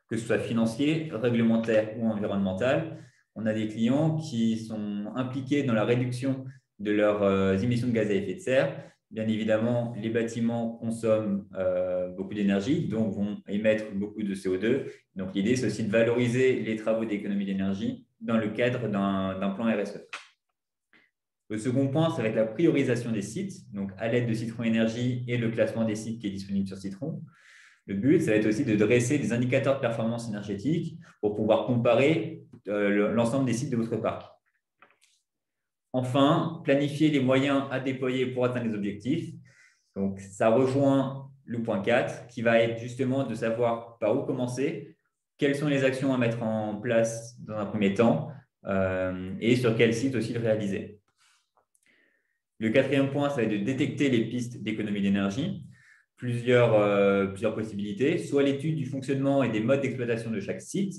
que ce soit financier, réglementaire ou environnemental. On a des clients qui sont impliqués dans la réduction de leurs émissions de gaz à effet de serre. Bien évidemment, les bâtiments consomment beaucoup d'énergie, donc vont émettre beaucoup de CO2. Donc, l'idée, c'est aussi de valoriser les travaux d'économie d'énergie dans le cadre d'un plan RSE. Le second point, ça va être la priorisation des sites, donc à l'aide de Citron Énergie et le classement des sites qui est disponible sur Citron. Le but, ça va être aussi de dresser des indicateurs de performance énergétique pour pouvoir comparer l'ensemble des sites de votre parc. Enfin, planifier les moyens à déployer pour atteindre les objectifs. Donc, ça rejoint le point 4 qui va être justement de savoir par où commencer, quelles sont les actions à mettre en place dans un premier temps et sur quel site aussi le réaliser. Le quatrième point, ça va être de détecter les pistes d'économie d'énergie. Plusieurs possibilités, soit l'étude du fonctionnement et des modes d'exploitation de chaque site,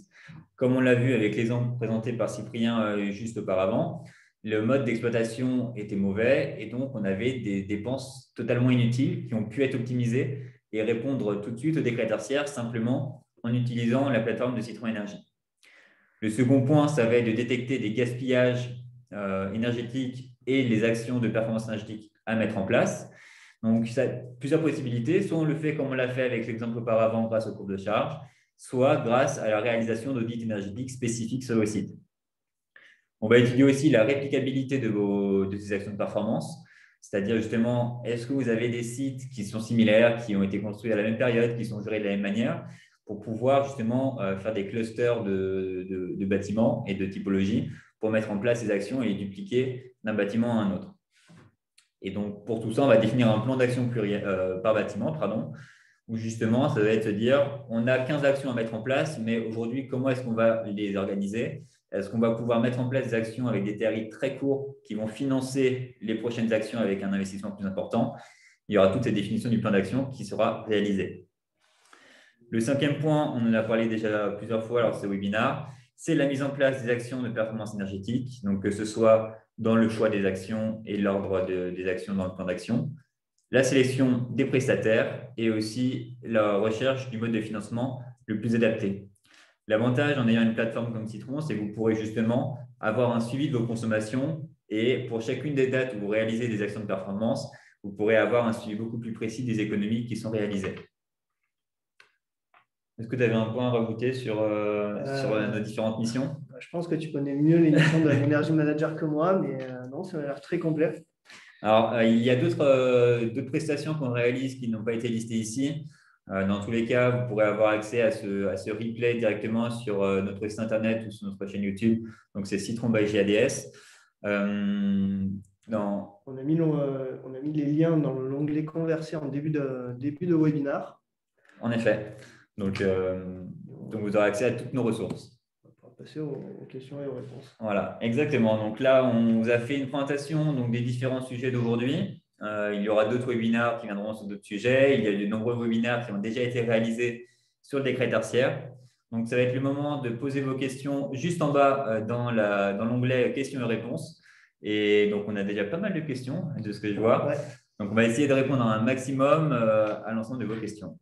comme on l'a vu avec l'exemple présenté par Cyprien juste auparavant. Le mode d'exploitation était mauvais et donc on avait des dépenses totalement inutiles qui ont pu être optimisées et répondre tout de suite au décret tertiaire simplement en utilisant la plateforme de Citron Énergie. Le second point, ça va être de détecter des gaspillages énergétiques et les actions de performance énergétique à mettre en place. Donc, ça a plusieurs possibilités. Soit on le fait comme on l'a fait avec l'exemple auparavant grâce aux courbes de charge, soit grâce à la réalisation d'audits énergétiques spécifiques sur le site. On va étudier aussi la réplicabilité de ces actions de performance, c'est-à-dire justement, est-ce que vous avez des sites qui sont similaires, qui ont été construits à la même période, qui sont gérés de la même manière, pour pouvoir justement faire des clusters de bâtiments et de typologies pour mettre en place ces actions et les dupliquer d'un bâtiment à un autre. Et donc, pour tout ça, on va définir un plan d'action par bâtiment, où justement, ça va être de dire, on a 15 actions à mettre en place, mais aujourd'hui, comment est-ce qu'on va les organiser? Est-ce qu'on va pouvoir mettre en place des actions avec des TRI très courts qui vont financer les prochaines actions avec un investissement plus important? Il y aura toutes ces définitions du plan d'action qui sera réalisé. Le cinquième point, on en a parlé déjà plusieurs fois lors de ce webinaire, c'est la mise en place des actions de performance énergétique, donc que ce soit dans le choix des actions et l'ordre des actions dans le plan d'action, la sélection des prestataires et aussi la recherche du mode de financement le plus adapté. L'avantage en ayant une plateforme comme Citron, c'est que vous pourrez justement avoir un suivi de vos consommations et pour chacune des dates où vous réalisez des actions de performance, vous pourrez avoir un suivi beaucoup plus précis des économies qui sont réalisées. Est-ce que tu avais un point à rajouter sur nos différentes missions?
Je pense que tu connais mieux les missions de l'Energy Manager que moi, mais non, ça a l'air très complet.
Alors, il y a d'autres prestations qu'on réalise qui n'ont pas été listées ici. Dans tous les cas, vous pourrez avoir accès à ce replay directement sur notre site internet ou sur notre chaîne YouTube. Donc, c'est Citron by GADS.
On a mis les liens dans l'onglet conversé en début de webinaire.
En effet. Donc, vous aurez accès à toutes nos ressources.
On va passer aux questions et aux réponses.
Voilà, exactement. Donc là, on vous a fait une présentation des différents sujets d'aujourd'hui. Il y aura d'autres webinaires qui viendront sur d'autres sujets. Il y a de nombreux webinaires qui ont déjà été réalisés sur le décret tertiaire. Donc, ça va être le moment de poser vos questions juste en bas dans l'onglet questions et réponses. Et donc, on a déjà pas mal de questions de ce que je vois.
Ouais.
Donc, on va essayer de répondre à un maximum à l'ensemble de vos questions.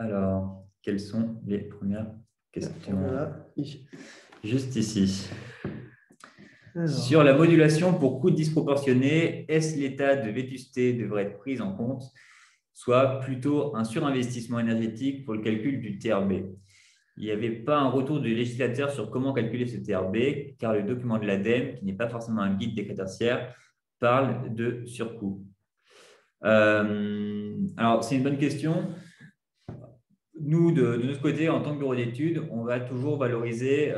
Alors, quelles sont les premières questions?
Voilà, ici.
Juste ici.
Alors.
Sur la modulation pour coûts disproportionnés, est-ce l'état de vétusté devrait être pris en compte, soit plutôt un surinvestissement énergétique pour le calcul du TRB? Il n'y avait pas un retour du législateur sur comment calculer ce TRB, car le document de l'ADEME, qui n'est pas forcément un guide décret tertiaire, parle de surcoût. Alors, c'est une bonne question. Nous, de notre côté, en tant que bureau d'études, on va toujours valoriser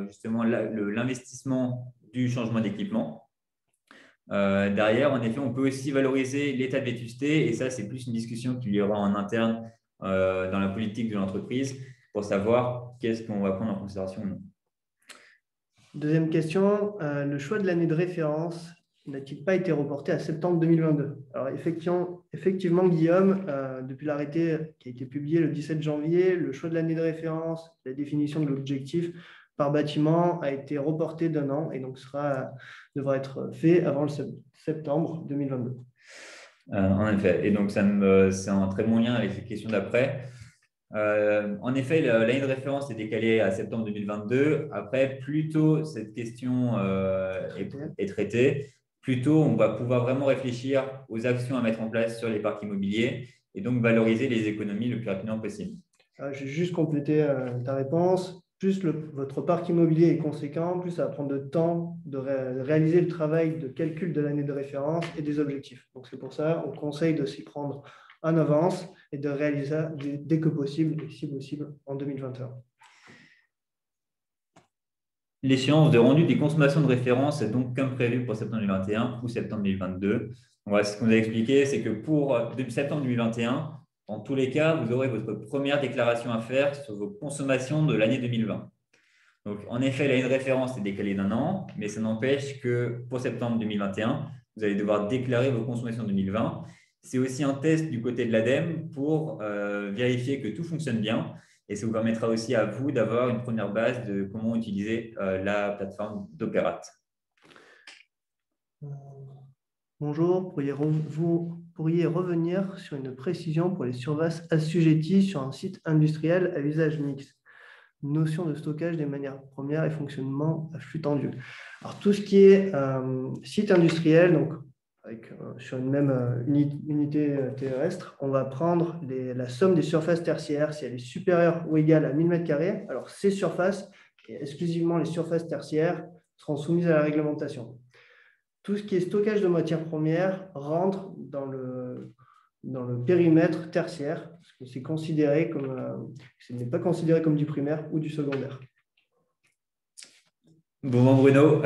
justement l'investissement du changement d'équipement. Derrière, en effet, on peut aussi valoriser l'état de vétusté, et ça, c'est plus une discussion qu'il y aura en interne dans la politique de l'entreprise pour savoir qu'est-ce qu'on va prendre en considération ou non.
Deuxième question, le choix de l'année de référence n'a-t-il pas été reporté à septembre 2022? Alors effectivement Guillaume, depuis l'arrêté qui a été publié le 17 janvier, le choix de l'année de référence, la définition de l'objectif par bâtiment a été reporté d'un an et donc devra être fait avant le septembre 2022.
En effet, et donc c'est un très bon lien avec les questions d'après. En effet, l'année de référence est décalée à septembre 2022. Après, plus tôt cette question est traitée, plus tôt on va pouvoir vraiment réfléchir aux actions à mettre en place sur les parcs immobiliers et donc valoriser les économies le plus rapidement possible.
Je vais juste compléter ta réponse. Plus votre parc immobilier est conséquent, plus ça va prendre de temps de réaliser le travail de calcul de l'année de référence et des objectifs. Donc, c'est pour ça qu'on conseille de s'y prendre en avance et de réaliser ça dès que possible et si possible en 2021.
L'échéance de rendu des consommations de référence est donc comme prévu pour septembre 2021 ou septembre 2022. Voilà, ce qu'on vous a expliqué, c'est que pour septembre 2021, en tous les cas, vous aurez votre première déclaration à faire sur vos consommations de l'année 2020. Donc, en effet, l'année de référence est décalée d'un an, mais ça n'empêche que pour septembre 2021, vous allez devoir déclarer vos consommations 2020. C'est aussi un test du côté de l'ADEME pour vérifier que tout fonctionne bien. Et ça vous permettra aussi à vous d'avoir une première base de comment utiliser la plateforme d'Opérate.
Bonjour, vous pourriez revenir sur une précision pour les surfaces assujetties sur un site industriel à usage mixte? Notion de stockage des matières premières et fonctionnement à flux tendu. Alors, tout ce qui est site industriel, donc sur une même unité terrestre, on va prendre la somme des surfaces tertiaires si elle est supérieure ou égale à 1000 m². Alors, ces surfaces, et exclusivement les surfaces tertiaires, seront soumises à la réglementation. Tout ce qui est stockage de matières premières rentre dans le périmètre tertiaire, parce que c'est considéré ce n'est pas considéré comme du primaire ou du secondaire.
Bonjour Bruno,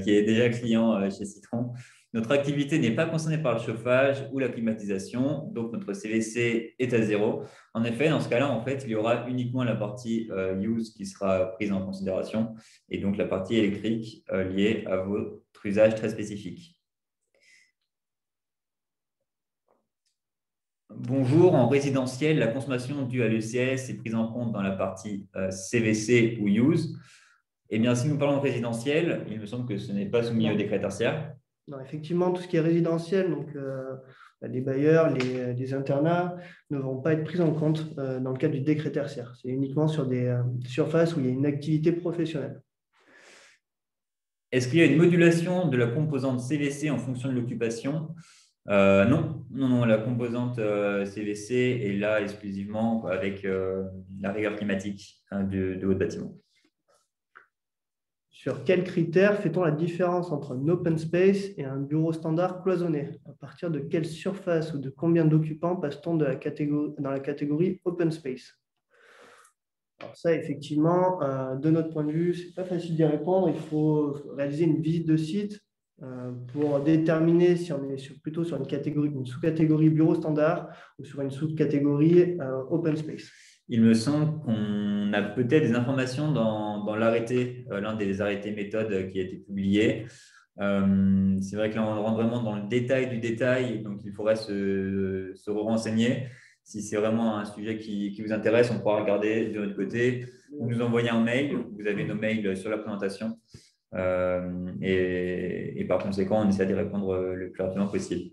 qui est déjà client chez Citron. Notre activité n'est pas concernée par le chauffage ou la climatisation, donc notre CVC est à zéro. En effet, dans ce cas-là, en fait, il y aura uniquement la partie use qui sera prise en considération et donc la partie électrique liée à votre usage très spécifique. Bonjour, en résidentiel, la consommation due à l'ECS est prise en compte dans la partie CVC ou use. Eh bien, si nous parlons de résidentiel, il me semble que ce n'est pas soumis au décret tertiaire.
Non, effectivement, tout ce qui est résidentiel, donc les bailleurs, les internats, ne vont pas être pris en compte dans le cadre du décret tertiaire. C'est uniquement sur des surfaces où il y a une activité professionnelle.
Est-ce qu'il y a une modulation de la composante CVC en fonction de l'occupation? Non, la composante CVC est là exclusivement avec la rigueur climatique de votre bâtiment.
Sur quels critères fait-on la différence entre un open space et un bureau standard cloisonné? À partir de quelle surface ou de combien d'occupants passe-t-on dans la catégorie open space? Alors ça, effectivement, de notre point de vue, ce n'est pas facile d'y répondre. Il faut réaliser une visite de site pour déterminer si on est plutôt sur une sous-catégorie bureau standard ou sur une sous-catégorie open space.
Il me semble qu'on a peut-être des informations dans l'arrêté, l'un des arrêtés méthodes qui a été publié. C'est vrai que là, on rentre vraiment dans le détail du détail, donc il faudrait se renseigner. Si c'est vraiment un sujet qui vous intéresse, on pourra regarder de notre côté. Vous nous envoyez un mail, vous avez nos mails sur la présentation. Et par conséquent, on essaie d'y répondre le plus rapidement possible.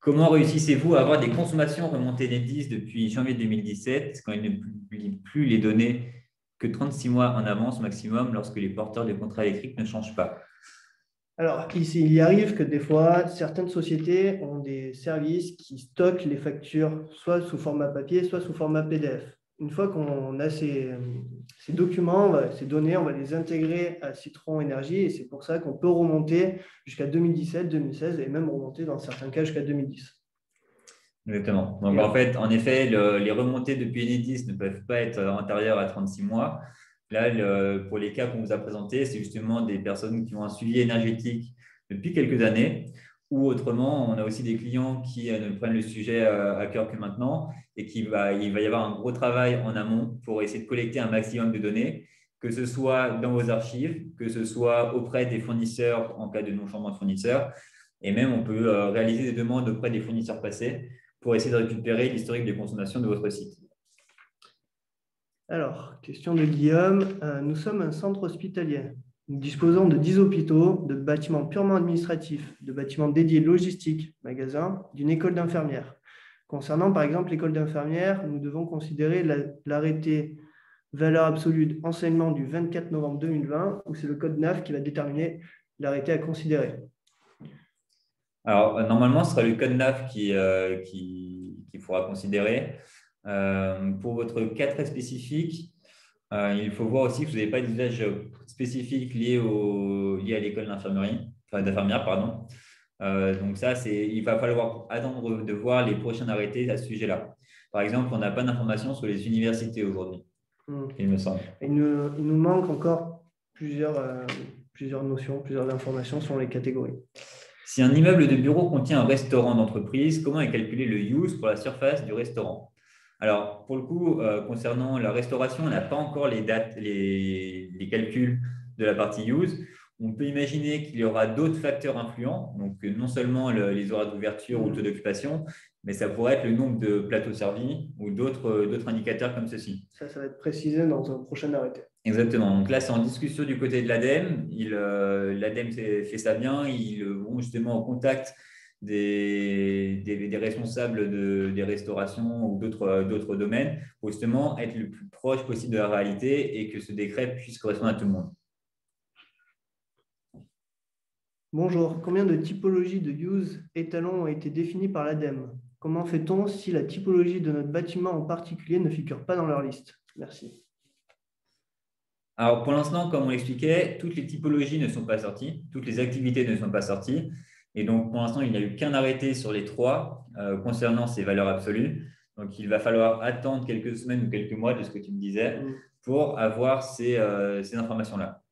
Comment réussissez-vous à avoir des consommations remontées d'indices depuis janvier 2017 quand il ne publie plus les données que 36 mois en avance maximum lorsque les porteurs de contrats électriques ne changent pas?
Alors, il y arrive que des fois, certaines sociétés ont des services qui stockent les factures soit sous format papier, soit sous format PDF. Une fois qu'on a ces documents, ces données, on va les intégrer à Citron Énergie et c'est pour ça qu'on peut remonter jusqu'à 2017, 2016 et même remonter dans certains cas jusqu'à 2010.
Exactement. Donc, en effet, les remontées depuis Enedis ne peuvent pas être antérieures à 36 mois. Là, pour les cas qu'on vous a présentés, c'est justement des personnes qui ont un suivi énergétique depuis quelques années, ou autrement, on a aussi des clients qui ne prennent le sujet à cœur que maintenant et il va y avoir un gros travail en amont pour essayer de collecter un maximum de données, que ce soit dans vos archives, que ce soit auprès des fournisseurs en cas de non-changement de fournisseur, et même on peut réaliser des demandes auprès des fournisseurs passés pour essayer de récupérer l'historique de consommation de votre site.
Alors, question de Guillaume. Nous sommes un centre hospitalier. Nous disposons de 10 hôpitaux, de bâtiments purement administratifs, de bâtiments dédiés logistiques, magasins, d'une école d'infirmières. Concernant par exemple l'école d'infirmières, nous devons considérer l'arrêté valeur absolue enseignement du 24 novembre 2020, où c'est le code NAF qui va déterminer l'arrêté à considérer.
Alors, normalement, ce sera le code NAF qu'il faudra considérer. Pour votre cas très spécifique, il faut voir aussi que vous n'avez pas d'usage spécifique lié à l'école d'infirmière, pardon. Donc ça, il va falloir attendre de voir les prochains arrêtés à ce sujet-là. Par exemple, on n'a pas d'informations sur les universités aujourd'hui, il me semble.
Il nous manque encore plusieurs notions, plusieurs informations sur les catégories.
Si un immeuble de bureau contient un restaurant d'entreprise, comment est calculé le use pour la surface du restaurant? Alors, pour le coup, concernant la restauration, on n'a pas encore les dates, les calculs de la partie use. On peut imaginer qu'il y aura d'autres facteurs influents, donc non seulement les horaires d'ouverture ou le taux d'occupation, mais ça pourrait être le nombre de plateaux servis ou d'autres indicateurs comme ceci.
Ça va être précisé dans un prochain arrêté.
Exactement. Donc là, c'est en discussion du côté de l'ADEME. L'ADEME fait ça bien. Ils vont justement au contact des responsables des restaurations ou d'autres domaines pour justement être le plus proche possible de la réalité et que ce décret puisse correspondre à tout le monde.
Bonjour. Combien de typologies de use étalons ont été définies par l'ADEME? Comment fait-on si la typologie de notre bâtiment en particulier ne figure pas dans leur liste? Merci.
Alors, pour l'instant, comme on l'expliquait, toutes les typologies ne sont pas sorties, toutes les activités ne sont pas sorties. Et donc, pour l'instant, il n'y a eu qu'un arrêté sur les trois concernant ces valeurs absolues. Donc, il va falloir attendre quelques semaines ou quelques mois de ce que tu me disais pour avoir ces informations-là.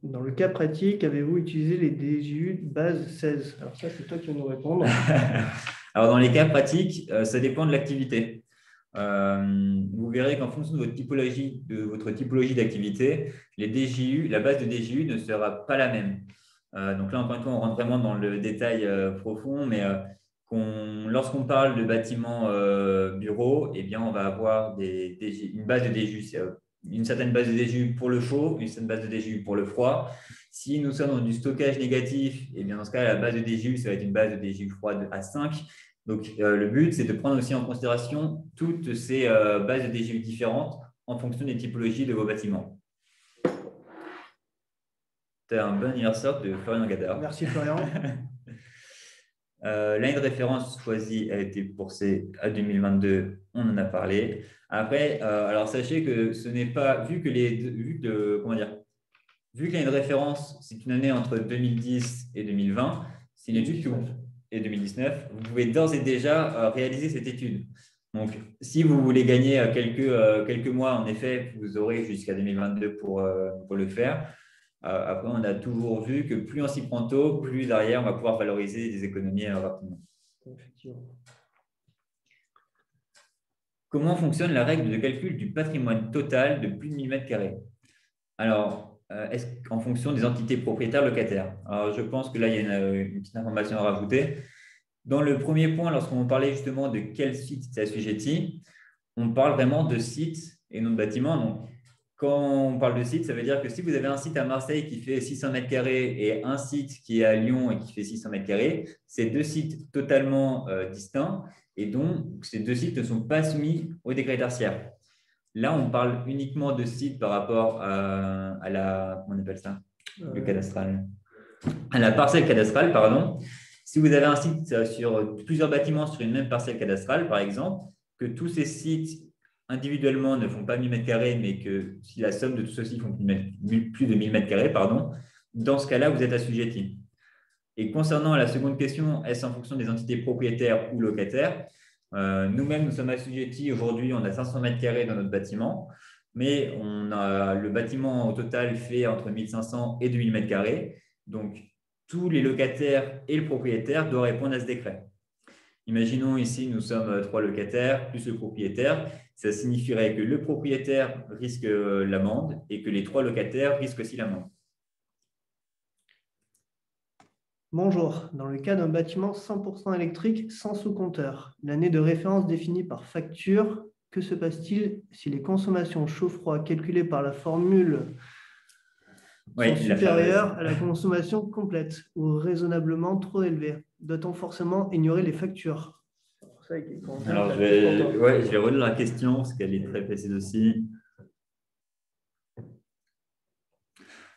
Dans le cas pratique, avez-vous utilisé les DJU de base 16? Alors ça, c'est toi qui vas nous répondre.
Alors, dans les cas pratiques, ça dépend de l'activité. Vous verrez qu'en fonction de votre typologie d'activité, les DJU, la base de DJU ne sera pas la même. Donc là, encore une fois, on rentre vraiment dans le détail profond, mais lorsqu'on parle de bâtiments bureaux, eh bien, on va avoir une base de DJU, une certaine base de DJU pour le chaud, une certaine base de DJU pour le froid. Si nous sommes dans du stockage négatif, eh bien, dans ce cas, la base de DJU, ça va être une base de DJU froide à 5. Donc, le but, c'est de prendre aussi en considération toutes ces bases de DGU différentes en fonction des typologies de vos bâtiments. Tu as un bon anniversaire de Florian Gadard.
Merci Florian.
L'année de référence choisie a été pour à 2022, on en a parlé. Après, alors sachez que ce n'est pas, vu que l'année de référence, c'est une année entre 2010 et 2020, c'est une étude et 2019, vous pouvez d'ores et déjà réaliser cette étude. Donc, si vous voulez gagner quelques mois, en effet, vous aurez jusqu'à 2022 pour le faire. Après, on a toujours vu que plus on s'y prend tôt, plus derrière, on va pouvoir valoriser des économies rapidement.
Effectivement.
Comment fonctionne la règle de calcul du patrimoine total de plus de 1000 m²? Alors, est-ce qu'en fonction des entités propriétaires locataires? Alors, je pense que là, il y a une petite information à rajouter. Dans le premier point, lorsqu'on parlait justement de quel site c'est assujetti, on parle vraiment de site et non de bâtiment. Donc, quand on parle de site, ça veut dire que si vous avez un site à Marseille qui fait 600 m² et un site qui est à Lyon et qui fait 600 m², c'est deux sites totalement distincts et donc ces deux sites ne sont pas soumis au décret tertiaire. Là, on parle uniquement de sites par rapport à la, comment on appelle ça, le cadastral, à la parcelle cadastrale, pardon. Si vous avez un site sur plusieurs bâtiments sur une même parcelle cadastrale, par exemple, que tous ces sites individuellement ne font pas 1000 m², mais que si la somme de tout ceci font plus de 1000 m², pardon, dans ce cas-là, vous êtes assujetti. Et concernant la seconde question, est-ce en fonction des entités propriétaires ou locataires? Nous-mêmes, nous sommes assujettis. Aujourd'hui, on a 500 m² dans notre bâtiment, mais le bâtiment au total fait entre 1500 et 2000 m². Donc, tous les locataires et le propriétaire doivent répondre à ce décret. Imaginons ici, nous sommes 3 locataires plus le propriétaire. Ça signifierait que le propriétaire risque l'amende et que les 3 locataires risquent aussi l'amende.
Bonjour. Dans le cas d'un bâtiment 100% électrique sans sous-compteur, l'année de référence définie par facture, que se passe-t-il si les consommations chaud-froid calculées par la formule sont supérieures à la consommation complète ou raisonnablement trop élevée? Doit-on forcément ignorer les factures?
Alors, je vais relire la question parce qu'elle est très précise aussi.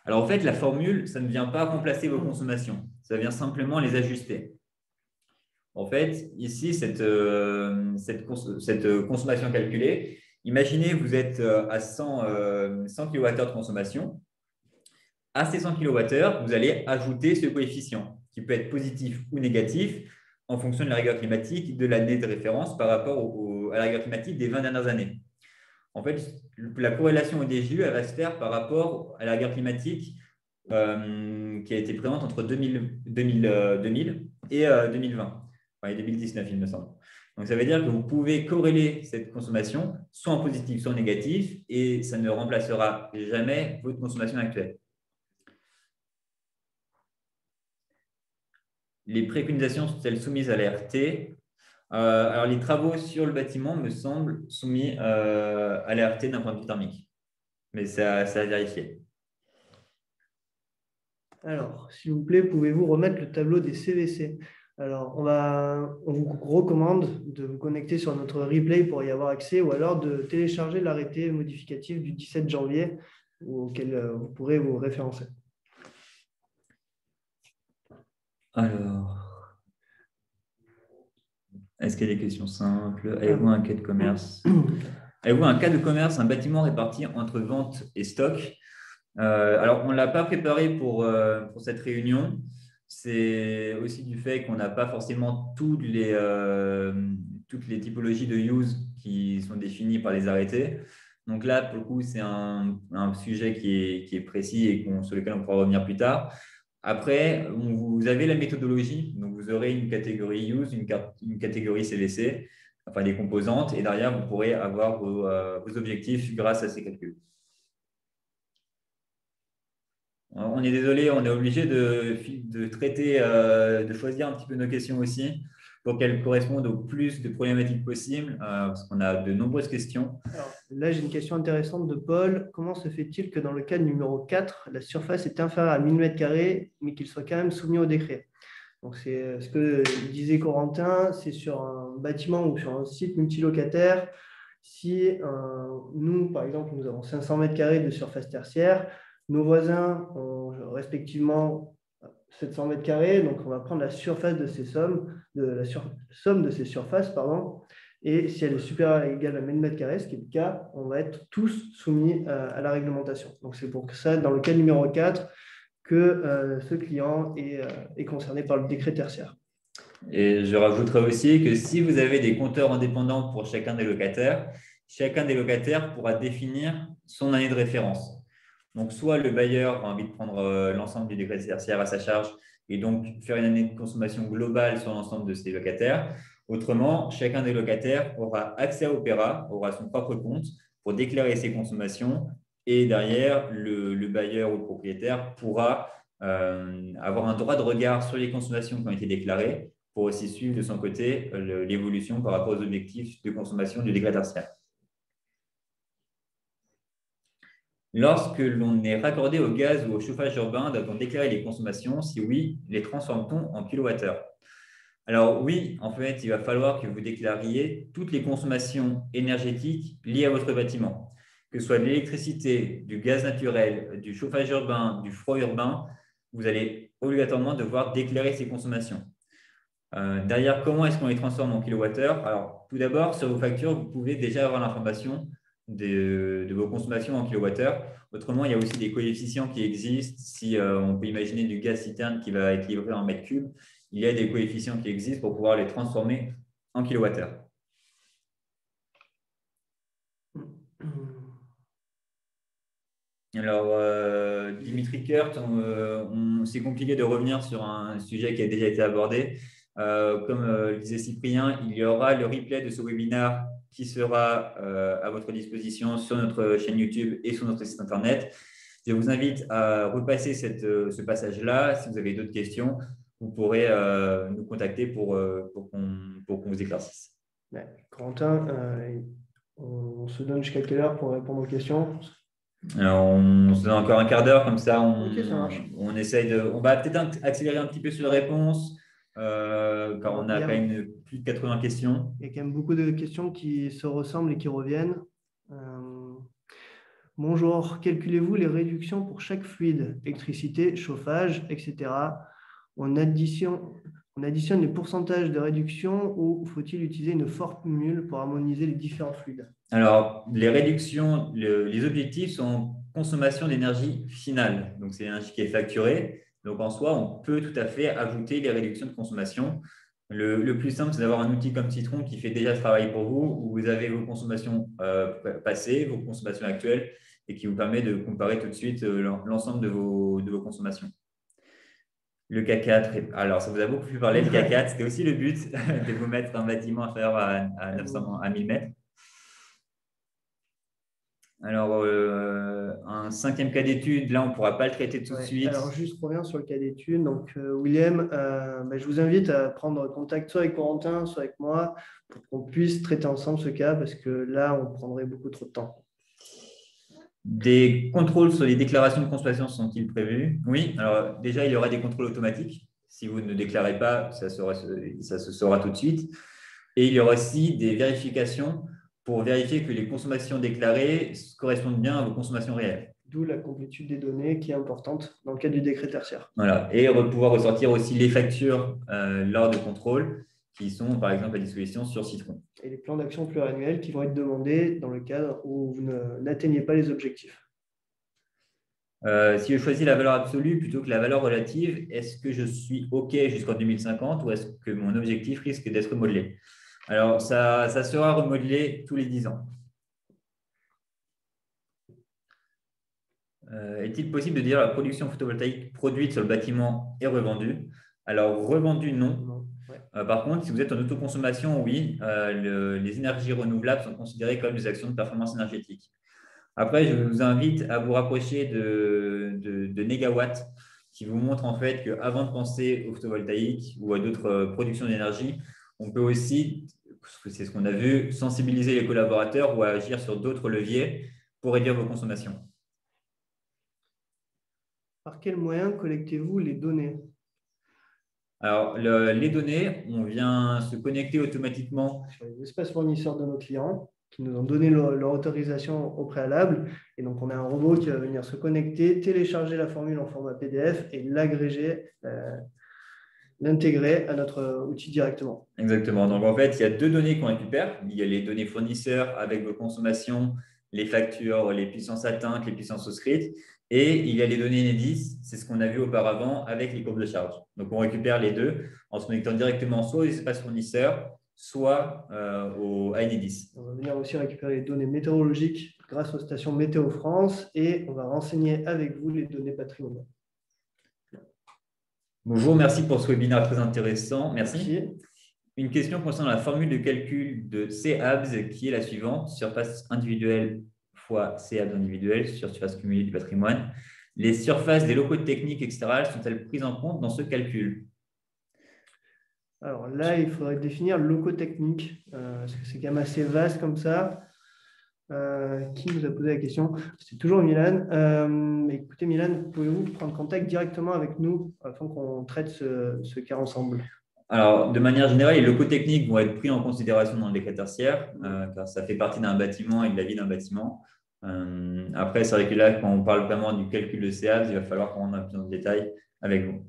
Alors, en fait, la formule, ça ne vient pas remplacer vos consommations. Ça vient simplement les ajuster. En fait, ici, cette consommation calculée, imaginez, vous êtes à 100 kWh de consommation. À ces 100 kWh, vous allez ajouter ce coefficient qui peut être positif ou négatif en fonction de la rigueur climatique de l'année de référence par rapport à la rigueur climatique des 20 dernières années. En fait, la corrélation au DGU, elle va se faire par rapport à la rigueur climatique qui a été présente entre 2000 et 2020, et 2019, il me semble. Donc, ça veut dire que vous pouvez corréler cette consommation soit en positif, soit en négatif, et ça ne remplacera jamais votre consommation actuelle. Les préconisations sont-elles soumises à l'ART? Alors, les travaux sur le bâtiment me semblent soumis à l'ART d'un point de vue thermique. Mais ça à vérifier.
Alors, s'il vous plaît, pouvez-vous remettre le tableau des CVC? Alors, on vous recommande de vous connecter sur notre replay pour y avoir accès ou alors de télécharger l'arrêté modificatif du 17 janvier auquel vous pourrez vous référencer.
Alors, est-ce qu'il y a des questions simples? Avez-vous un cas de commerce? Avez-vous un cas de commerce, un bâtiment réparti entre vente et stock? Alors, on ne l'a pas préparé pour cette réunion. C'est aussi du fait qu'on n'a pas forcément toutes les typologies de use qui sont définies par les arrêtés. Donc là, pour le coup, c'est un sujet qui est précis et sur lequel on pourra revenir plus tard. Après, vous avez la méthodologie. Donc, vous aurez une catégorie use, une catégorie CVC, enfin des composantes. Et derrière, vous pourrez avoir vos objectifs grâce à ces calculs. On est désolé, on est obligé de traiter, de choisir un petit peu nos questions aussi pour qu'elles correspondent au plus de problématiques possibles, parce qu'on a de nombreuses questions.
Alors, là, j'ai une question intéressante de Paul. Comment se fait-il que dans le cas numéro 4, la surface est inférieure à 1000 m², mais qu'il soit quand même soumis au décret? Donc, c'est ce que disait Corentin, c'est sur un bâtiment ou sur un site multilocataire. Si nous, par exemple, nous avons 500 m² de surface tertiaire, nos voisins ont respectivement 700 m², donc on va prendre la surface de ces somme de ces surfaces, pardon, et si elle est supérieure ou égale à 1000 m², ce qui est le cas, on va être tous soumis à la réglementation. Donc c'est pour ça, dans le cas numéro 4, que ce client est concerné par le décret tertiaire.
Et je rajouterai aussi que si vous avez des compteurs indépendants pour chacun des locataires pourra définir son année de référence. Donc, soit le bailleur a envie de prendre l'ensemble du décret tertiaire à sa charge et donc faire une année de consommation globale sur l'ensemble de ses locataires. Autrement, chacun des locataires aura accès à Opera, aura son propre compte pour déclarer ses consommations et derrière, le bailleur ou le propriétaire pourra avoir un droit de regard sur les consommations qui ont été déclarées pour aussi suivre de son côté l'évolution par rapport aux objectifs de consommation du décret tertiaire. Lorsque l'on est raccordé au gaz ou au chauffage urbain, doit-on déclarer les consommations? Si oui, les transforme-t-on en kilowattheures? Alors oui, en fait, il va falloir que vous déclariez toutes les consommations énergétiques liées à votre bâtiment, que ce soit de l'électricité, du gaz naturel, du chauffage urbain, du froid urbain. Vous allez obligatoirement devoir déclarer ces consommations. Derrière, comment est-ce qu'on les transforme en kilowattheures? Alors, tout d'abord, sur vos factures, vous pouvez déjà avoir l'information de vos consommations en kilowattheures. Autrement, il y a aussi des coefficients qui existent. Si on peut imaginer du gaz citerne qui va être livré en mètres cubes, il y a des coefficients qui existent pour pouvoir les transformer en kilowattheures. Alors, Dimitri Kurt, c'est compliqué de revenir sur un sujet qui a déjà été abordé. Comme le disait Cyprien, il y aura le replay de ce webinaire qui sera à votre disposition sur notre chaîne YouTube et sur notre site internet. Je vous invite à repasser ce passage-là. Si vous avez d'autres questions, vous pourrez nous contacter pour qu'on vous éclaircisse.
Ouais. Corentin, on se donne jusqu'à quelle heure pour répondre aux questions?
Alors, on se donne encore un quart d'heure, comme ça,
Ok, ça marche.
on essaye de. On va peut-être accélérer un petit peu sur les réponses, car on a quand même plus de 80 questions.
Il y a quand même beaucoup de questions qui se ressemblent et qui reviennent. Bonjour, calculez-vous les réductions pour chaque fluide, électricité, chauffage, etc. On additionne les pourcentages de réduction ou faut-il utiliser une formule pour harmoniser les différents fluides?
Alors, les réductions, les objectifs sont consommation d'énergie finale. Donc, c'est l'énergie qui est facturée. Donc, en soi, on peut tout à fait ajouter les réductions de consommation. Le plus simple, c'est d'avoir un outil comme Citron qui fait déjà ce travail pour vous, où vous avez vos consommations passées, vos consommations actuelles, et qui vous permet de comparer tout de suite l'ensemble de vos consommations. Le K4, alors ça vous a beaucoup fait parler, le K4, c'était aussi le but de vous mettre un bâtiment inférieur à 900, à 1000 mètres. Alors, un 5e cas d'étude, là, on ne pourra pas le traiter tout de suite.
Alors, juste pour revenir sur le cas d'étude, donc William, je vous invite à prendre contact soit avec Corentin, soit avec moi, pour qu'on puisse traiter ensemble ce cas, parce que là, on prendrait beaucoup trop de temps.
Des contrôles sur les déclarations de consommation sont-ils prévus? Oui, alors déjà, il y aura des contrôles automatiques. Si vous ne déclarez pas, ça se saura tout de suite. Et il y aura aussi des vérifications pour vérifier que les consommations déclarées correspondent bien à vos consommations réelles.
D'où la complétude des données qui est importante dans le cadre du décret tertiaire.
Voilà. Et pouvoir ressortir aussi les factures lors de contrôle qui sont, par exemple, à disposition sur Citron.
Et les plans d'action pluriannuels qui vont être demandés dans le cadre où vous n'atteignez pas les objectifs.
Si je choisis la valeur absolue plutôt que la valeur relative, est-ce que je suis OK jusqu'en 2050 ou est-ce que mon objectif risque d'être remodelé? Alors, ça sera remodelé tous les 10 ans. Est-il possible de dire la production photovoltaïque produite sur le bâtiment est revendue? Alors, revendue, non.
Non. Ouais.
Par contre, si vous êtes en autoconsommation, oui, les énergies renouvelables sont considérées comme des actions de performance énergétique. Après, je vous invite à vous rapprocher de Négawatt, qui vous montre en fait qu'avant de penser au photovoltaïque ou à d'autres productions d'énergie, on peut aussi, parce que c'est ce qu'on a vu, sensibiliser les collaborateurs ou agir sur d'autres leviers pour réduire vos consommations.
Par quels moyens collectez-vous les données?
Alors, les données, on vient se connecter automatiquement
sur les espaces fournisseurs de nos clients qui nous ont donné leur autorisation au préalable. Et donc, on a un robot qui va venir se connecter, télécharger la formule en format PDF et l'agréger, l'intégrer à notre outil directement.
Exactement. Donc, en fait, il y a deux données qu'on récupère. Il y a les données fournisseurs avec vos consommations, les factures, les puissances atteintes, les puissances souscrites. Et il y a les données Enedis, c'est ce qu'on a vu auparavant avec les courbes de charge. Donc, on récupère les deux en se connectant directement soit aux espaces fournisseurs, soit à Enedis.
On va venir aussi récupérer les données météorologiques grâce aux stations Météo France et on va renseigner avec vous les données patrimoniales.
Bonjour, merci pour ce webinaire très intéressant. Merci.
Merci.
Une question concernant la formule de calcul de CABS qui est la suivante, surface individuelle fois CABS individuelle sur surface cumulée du patrimoine. Les surfaces des locaux techniques, etc., sont-elles prises en compte dans ce calcul?
Alors là, il faudrait définir locaux techniques, parce que c'est quand même assez vaste comme ça. Qui nous a posé la question? C'est toujours Milan. Écoutez, Milan, pouvez-vous prendre contact directement avec nous afin qu'on traite ce cas ensemble?
Alors, de manière générale, les locaux techniques vont être pris en considération dans le décret tertiaire, car ça fait partie d'un bâtiment et de la vie d'un bâtiment. Après, c'est vrai que là, quand on parle vraiment du calcul de CABS, il va falloir qu'on rentre un peu dans le détail avec vous.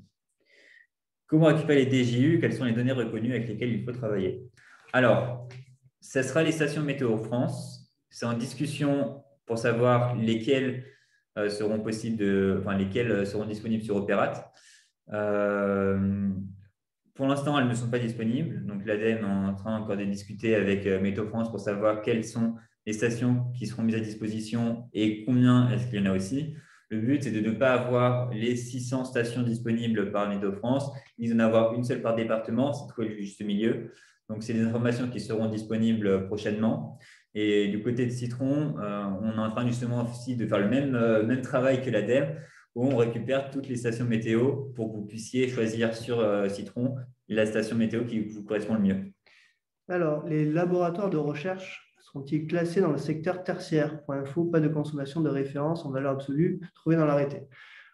Comment récupérer les DJU? Quelles sont les données reconnues avec lesquelles il faut travailler? Alors, ce sera les stations Météo France. C'est en discussion pour savoir lesquelles seront lesquelles seront disponibles sur Opérate. Pour l'instant, elles ne sont pas disponibles. Donc, l'ADEME est en train encore de discuter avec Météo France pour savoir quelles sont les stations qui seront mises à disposition et combien est-ce qu'il y en a aussi. Le but, c'est de ne pas avoir les 600 stations disponibles par Météo France, ni d'en avoir une seule par département, c'est trouver le juste milieu. Donc, c'est des informations qui seront disponibles prochainement. Et du côté de Citron, on est en train justement aussi de faire le même travail que l'ADEME, où on récupère toutes les stations météo pour que vous puissiez choisir sur Citron la station météo qui vous correspond le mieux.
Alors, les laboratoires de recherche sont-ils classés dans le secteur tertiaire? Pour info, pas de consommation de référence en valeur absolue trouvée dans l'arrêté.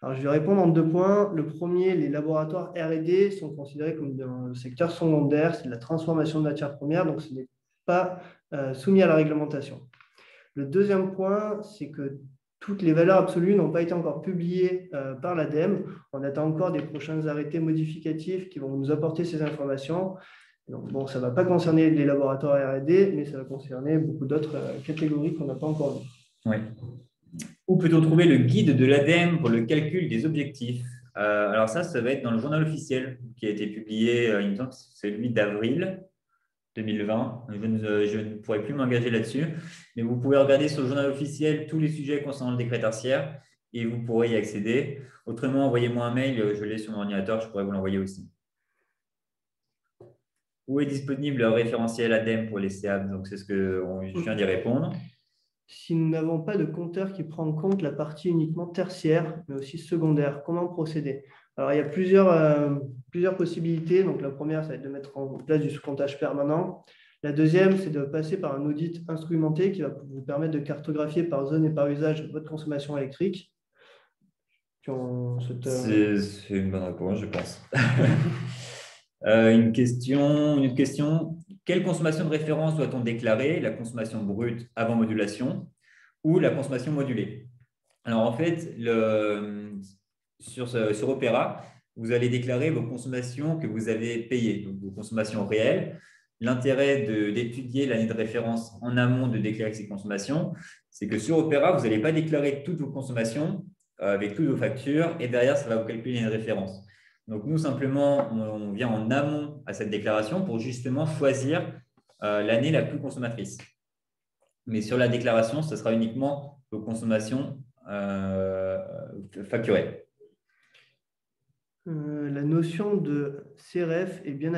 Alors, je vais répondre en 2 points. Le premier, les laboratoires R&D sont considérés comme dans le secteur secondaire, c'est de la transformation de matières premières, donc ce n'est pas soumis à la réglementation. Le deuxième point, c'est que toutes les valeurs absolues n'ont pas été encore publiées par l'ADEME. On attend encore des prochains arrêtés modificatifs qui vont nous apporter ces informations. Donc, bon, ça ne va pas concerner les laboratoires R&D, mais ça va concerner beaucoup d'autres catégories qu'on n'a pas encore vues.
Oui. Où peut-on trouver le guide de l'ADEME pour le calcul des objectifs? Alors ça va être dans le journal officiel qui a été publié, il me semble que c'est celui d'avril 2020. Je ne pourrai plus m'engager là-dessus, mais vous pouvez regarder sur le journal officiel tous les sujets concernant le décret tertiaire et vous pourrez y accéder. Autrement, envoyez-moi un mail, je l'ai sur mon ordinateur, je pourrais vous l'envoyer aussi. Où est disponible le référentiel ADEME pour les CABS? Donc, c'est ce que je viens d'y répondre.
Si nous n'avons pas de compteur qui prend en compte la partie uniquement tertiaire, mais aussi secondaire, comment procéder? Alors, il y a plusieurs possibilités. Donc, la première, ça va être de mettre en place du sous-comptage permanent. La deuxième, c'est de passer par un audit instrumenté qui va vous permettre de cartographier par zone et par usage votre consommation électrique.
C'est une bonne réponse, je pense. Une autre question. Quelle consommation de référence doit-on déclarer? La consommation brute avant modulation ou la consommation modulée? Alors, en fait, sur Opéra, vous allez déclarer vos consommations que vous avez payées, donc vos consommations réelles. L'intérêt d'étudier l'année de référence en amont de déclarer ces consommations, c'est que sur Opéra, vous n'allez pas déclarer toutes vos consommations avec toutes vos factures et derrière, ça va vous calculer une référence. Donc, nous, simplement, on vient en amont à cette déclaration pour justement choisir l'année la plus consommatrice. Mais sur la déclaration, ce sera uniquement vos consommations facturé.
La notion de CRF est bien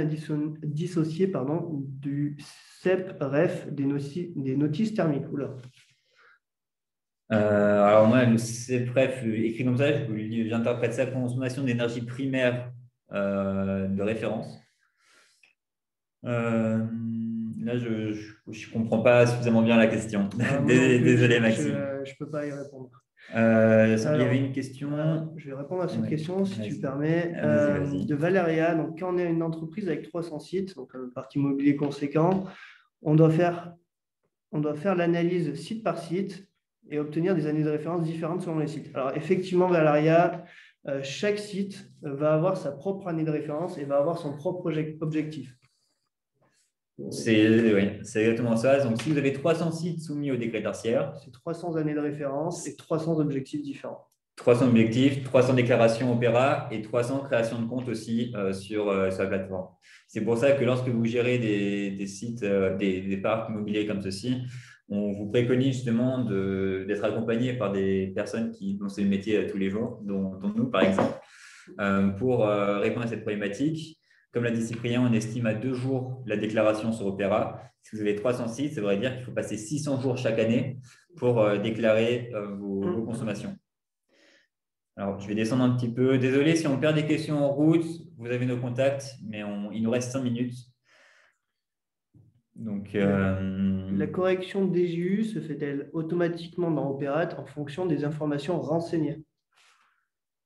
dissociée du CEP-REF des notices thermiques. Oula.
Alors moi, le CEP-REF écrit comme ça, j'interprète ça consommation d'énergie primaire de référence. Là, je ne comprends pas suffisamment bien la question. Désolé, Maxime.
Je ne peux pas y répondre.
Il y avait une question.
Je vais répondre à cette question, si tu permets.
Vas-y.
De Valéria. Donc, quand on est une entreprise avec 300 sites, donc un parc immobilier conséquent, on doit faire l'analyse site par site et obtenir des années de référence différentes selon les sites. Alors, effectivement, Valéria, chaque site va avoir sa propre année de référence et va avoir son propre objectif.
C'est exactement ça. Donc, si vous avez 300 sites soumis au décret tertiaire,
c'est 300 années de référence et 300 objectifs différents. 300
objectifs, 300 déclarations Opéra et 300 créations de comptes aussi sur la plateforme. C'est pour ça que lorsque vous gérez des sites, des parcs immobiliers comme ceci, on vous préconise justement d'être accompagné par des personnes dont c'est le métier tous les jours, dont nous par exemple, pour répondre à cette problématique. Comme l'a dit Cyprien, on estime à 2 jours la déclaration sur Opéra. Si vous avez 300 sites, ça voudrait dire qu'il faut passer 600 jours chaque année pour déclarer vos consommations. Alors, je vais descendre un petit peu. Désolé si on perd des questions en route. Vous avez nos contacts, mais il nous reste 5 minutes. Donc,
la correction DGU se fait-elle automatiquement dans Opéra en fonction des informations renseignées?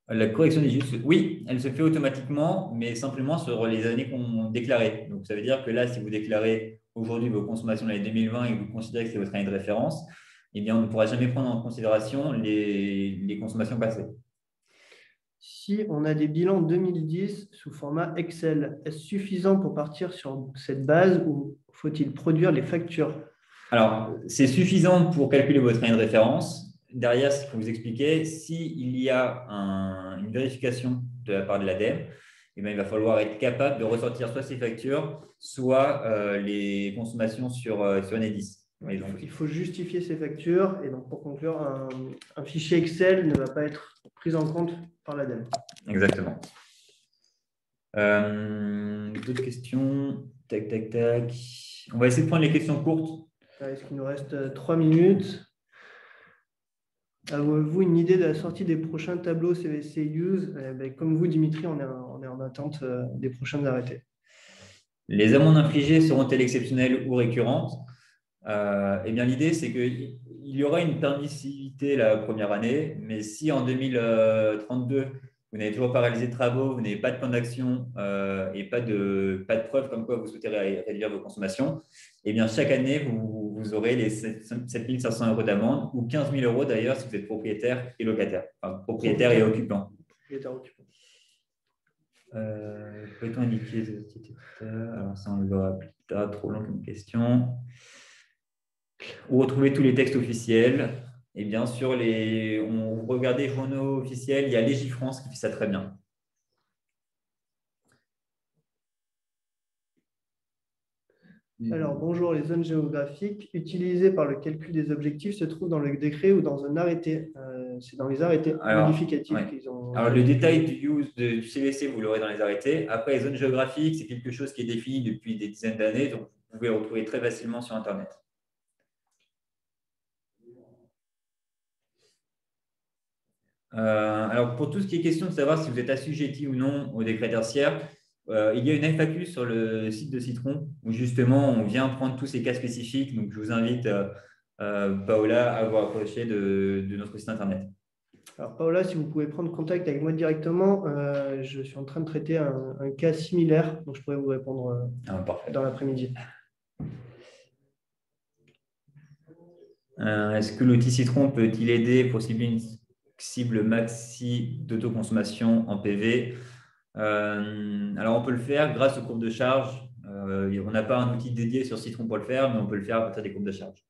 La correction des justes, oui, elle se fait automatiquement, mais simplement sur les années qu'on déclarait. Donc, ça veut dire que là, si vous déclarez aujourd'hui vos consommations de l'année 2020 et que vous considérez que c'est votre année de référence, eh bien, on ne pourra jamais prendre en considération les consommations passées.
Si on a des bilans 2010 sous format Excel, est-ce suffisant pour partir sur cette base ou faut-il produire les factures?
Alors, c'est suffisant pour calculer votre année de référence. Derrière, ce que vous expliquez, s'il y a une vérification de la part de l'ADEME, eh bien, il va falloir être capable de ressortir soit ces factures, soit les consommations sur année 10.
Il faut justifier ces factures et donc pour conclure, un fichier Excel ne va pas être pris en compte par l'ADEME.
Exactement. D'autres questions? Tac, tac, tac. On va essayer de prendre les questions courtes.
Est-ce qu'il nous reste 3 minutes? Avez-vous une idée de la sortie des prochains tableaux CVC Use? Comme vous, Dimitri, on est en attente des prochains arrêtés.
Les amendes infligées seront-elles exceptionnelles ou récurrentes? Eh bien, l'idée, c'est qu'il y aura une permissivité la première année, mais si en 2032, vous n'avez toujours pas réalisé de travaux, vous n'avez pas de plan d'action et pas de preuve comme quoi vous souhaitez réduire vos consommations, eh bien, chaque année, vous aurez les 7 500 € d'amende ou 15 000 € d'ailleurs si vous êtes propriétaire et locataire, enfin propriétaire et occupant. Peut-on indiquer alors ça, on le verra plus tard, trop long comme question. Où retrouver tous les textes officiels. Et bien sûr, on regarde les journaux officiels, il y a Légifrance qui fait ça très bien.
Alors, bonjour, les zones géographiques utilisées par le calcul des objectifs se trouvent dans le décret ou dans un arrêté. C'est dans les arrêtés modificatifs qu'ils ont…
Alors, le détail du CVC, vous l'aurez dans les arrêtés. Après, les zones géographiques, c'est quelque chose qui est défini depuis des dizaines d'années, donc vous pouvez le retrouver très facilement sur Internet. Alors, pour tout ce qui est question de savoir si vous êtes assujetti ou non au décret tertiaire, il y a une FAQ sur le site de Citron où justement on vient prendre tous ces cas spécifiques. Donc, je vous invite, Paola, à vous rapprocher de notre site Internet.
Alors, Paola, si vous pouvez prendre contact avec moi directement, je suis en train de traiter un cas similaire, donc je pourrais vous répondre dans l'après-midi.
Est-ce que l'outil Citron peut-il aider pour cibler une cible maxi d'autoconsommation en PV? Alors, on peut le faire grâce aux courbes de charge. On n'a pas un outil dédié sur Citron pour le faire, mais on peut le faire à partir des courbes de charge.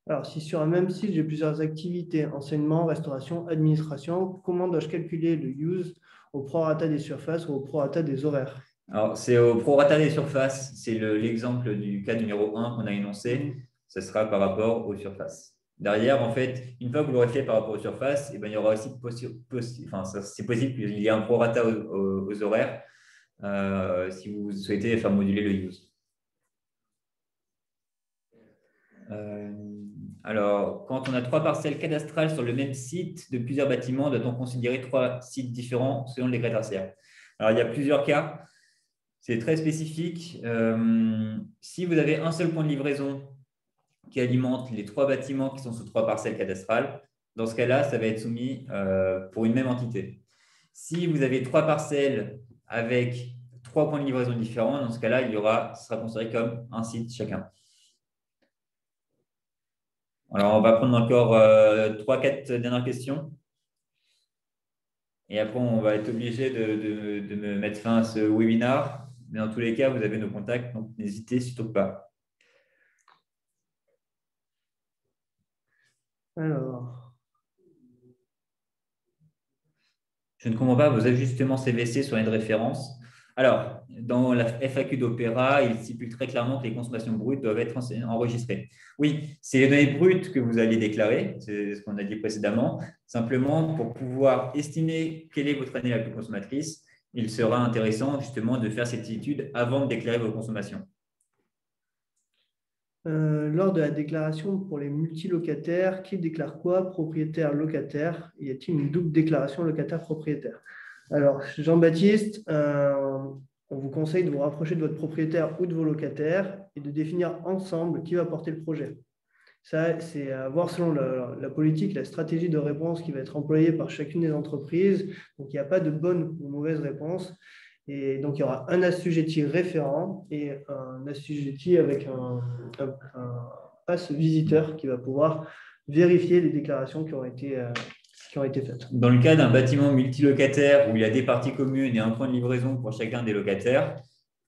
Alors, si sur un même site, j'ai plusieurs activités, enseignement, restauration, administration, comment dois-je calculer le use au prorata des surfaces ou au prorata des horaires?
Alors, c'est au prorata des surfaces. C'est l'exemple du cas numéro 1 qu'on a énoncé. Ce sera par rapport aux surfaces. derrière, en fait, une fois que vous l'aurez fait par rapport aux surfaces, il y aura aussi c'est possible qu'il y ait un prorata aux horaires si vous souhaitez faire moduler le use. Alors, quand on a 3 parcelles cadastrales sur le même site de plusieurs bâtiments, doit-on considérer 3 sites différents selon le décret tertiaire? Alors, il y a plusieurs cas. C'est très spécifique. Si vous avez un seul point de livraison qui alimente les 3 bâtiments qui sont sous 3 parcelles cadastrales, dans ce cas-là, ça va être soumis pour une même entité. Si vous avez 3 parcelles avec 3 points de livraison différents, dans ce cas-là, ce sera considéré comme un site chacun. Alors, on va prendre encore 3-4 dernières questions. Et après, on va être obligé de me mettre fin à ce webinaire. Mais dans tous les cas, vous avez nos contacts, donc n'hésitez surtout pas.
Alors,
je ne comprends pas vos ajustements CVC sur une référence. Alors, dans la FAQ d'Opéra, il stipule très clairement que les consommations brutes doivent être enregistrées. Oui, c'est les données brutes que vous allez déclarer, c'est ce qu'on a dit précédemment. Simplement, pour pouvoir estimer quelle est votre année la plus consommatrice, il sera intéressant justement de faire cette étude avant de déclarer vos consommations.
Lors de la déclaration pour les multilocataires, qui déclare quoi? Propriétaire, locataire? Y a-t-il une double déclaration locataire-propriétaire? Alors, Jean-Baptiste, on vous conseille de vous rapprocher de votre propriétaire ou de vos locataires et de définir ensemble qui va porter le projet. Ça, c'est à voir selon la politique, la stratégie de réponse qui va être employée par chacune des entreprises. Donc, il n'y a pas de bonne ou mauvaise réponse. Et donc, il y aura un assujetti référent et un assujetti avec un passe visiteur qui va pouvoir vérifier les déclarations qui ont été faites.
Dans le cas d'un bâtiment multilocataire où il y a des parties communes et un point de livraison pour chacun des locataires,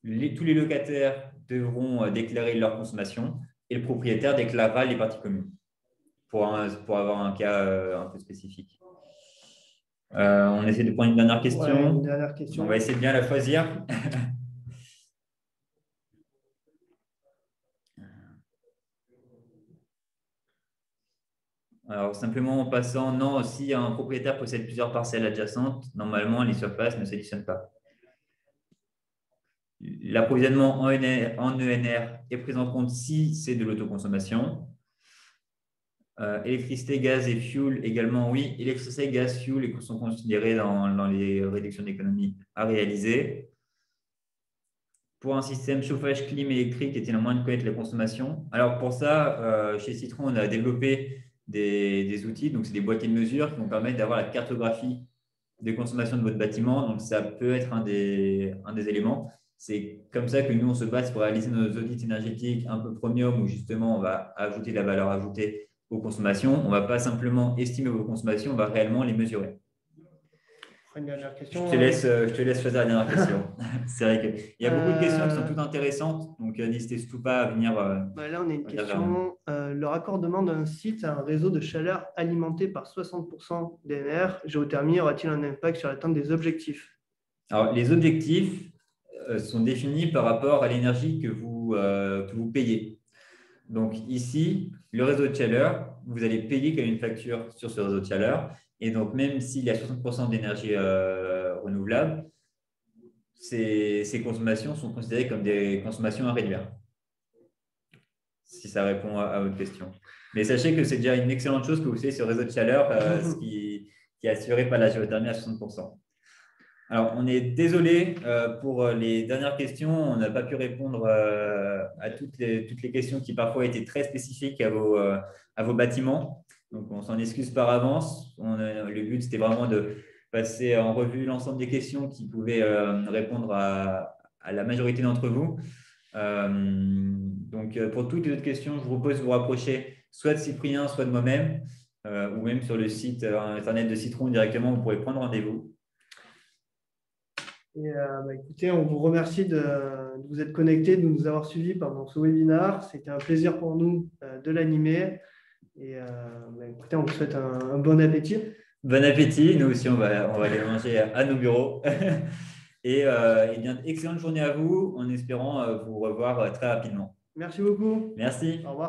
tous les locataires devront déclarer leur consommation et le propriétaire déclarera les parties communes pour avoir un cas un peu spécifique. On essaie de prendre une dernière question.
Ouais, une dernière question.
On va essayer de bien la choisir. Alors, simplement en passant, non, si un propriétaire possède plusieurs parcelles adjacentes, normalement, les surfaces ne s'additionnent pas. L'approvisionnement en ENR est pris en compte si c'est de l'autoconsommation. Électricité, gaz et fuel également, oui. Électricité, gaz, fuel sont considérés dans les réductions d'économie à réaliser. Pour un système chauffage clim électrique, est-il un moyen de connaître la consommation? Alors pour ça, chez Citron, on a développé des outils, donc c'est des boîtiers de mesure qui vont permettre d'avoir la cartographie des consommations de votre bâtiment. Donc ça peut être un des éléments. C'est comme ça que nous, on se base pour réaliser nos audits énergétiques un peu premium où justement, on va ajouter de la valeur ajoutée aux consommations. On ne va pas simplement estimer vos consommations, on va réellement les mesurer.
Une dernière question.
Je te laisse choisir la dernière question. C'est vrai qu'il y a beaucoup de questions qui sont toutes intéressantes, donc n'hésitez surtout pas à venir.
Là, on a une question. Le raccordement d'un site à un réseau de chaleur alimenté par 60% d'ENR, géothermie, aura-t-il un impact sur l'atteinte des objectifs?
Alors, les objectifs sont définis par rapport à l'énergie que vous payez. Donc ici, le réseau de chaleur, vous allez payer comme une facture sur ce réseau de chaleur. Et donc, même s'il y a 60% d'énergie renouvelable, ces consommations sont considérées comme des consommations à réduire. Si ça répond à votre question. Mais sachez que c'est déjà une excellente chose que vous soyez sur le réseau de chaleur, ce qui est assuré par la géothermie à 60%. Alors, on est désolé pour les dernières questions. On n'a pas pu répondre à toutes les questions qui parfois étaient très spécifiques à vos bâtiments. Donc, on s'en excuse par avance. Le but, c'était vraiment de passer en revue l'ensemble des questions qui pouvaient répondre à la majorité d'entre vous. Donc, pour toutes les autres questions, je vous propose de vous rapprocher soit de Cyprien, soit de moi-même, ou même sur le site internet de Citron directement, vous pourrez prendre rendez-vous.
Et, écoutez, on vous remercie de vous être connectés, de nous avoir suivis pendant ce webinaire. C'était un plaisir pour nous de l'animer. Et écoutez, on vous souhaite un bon appétit.
Bon appétit. Nous aussi, on va aller manger à nos bureaux. Et bien, excellente journée à vous, en espérant vous revoir très rapidement.
Merci beaucoup.
Merci.
Au revoir.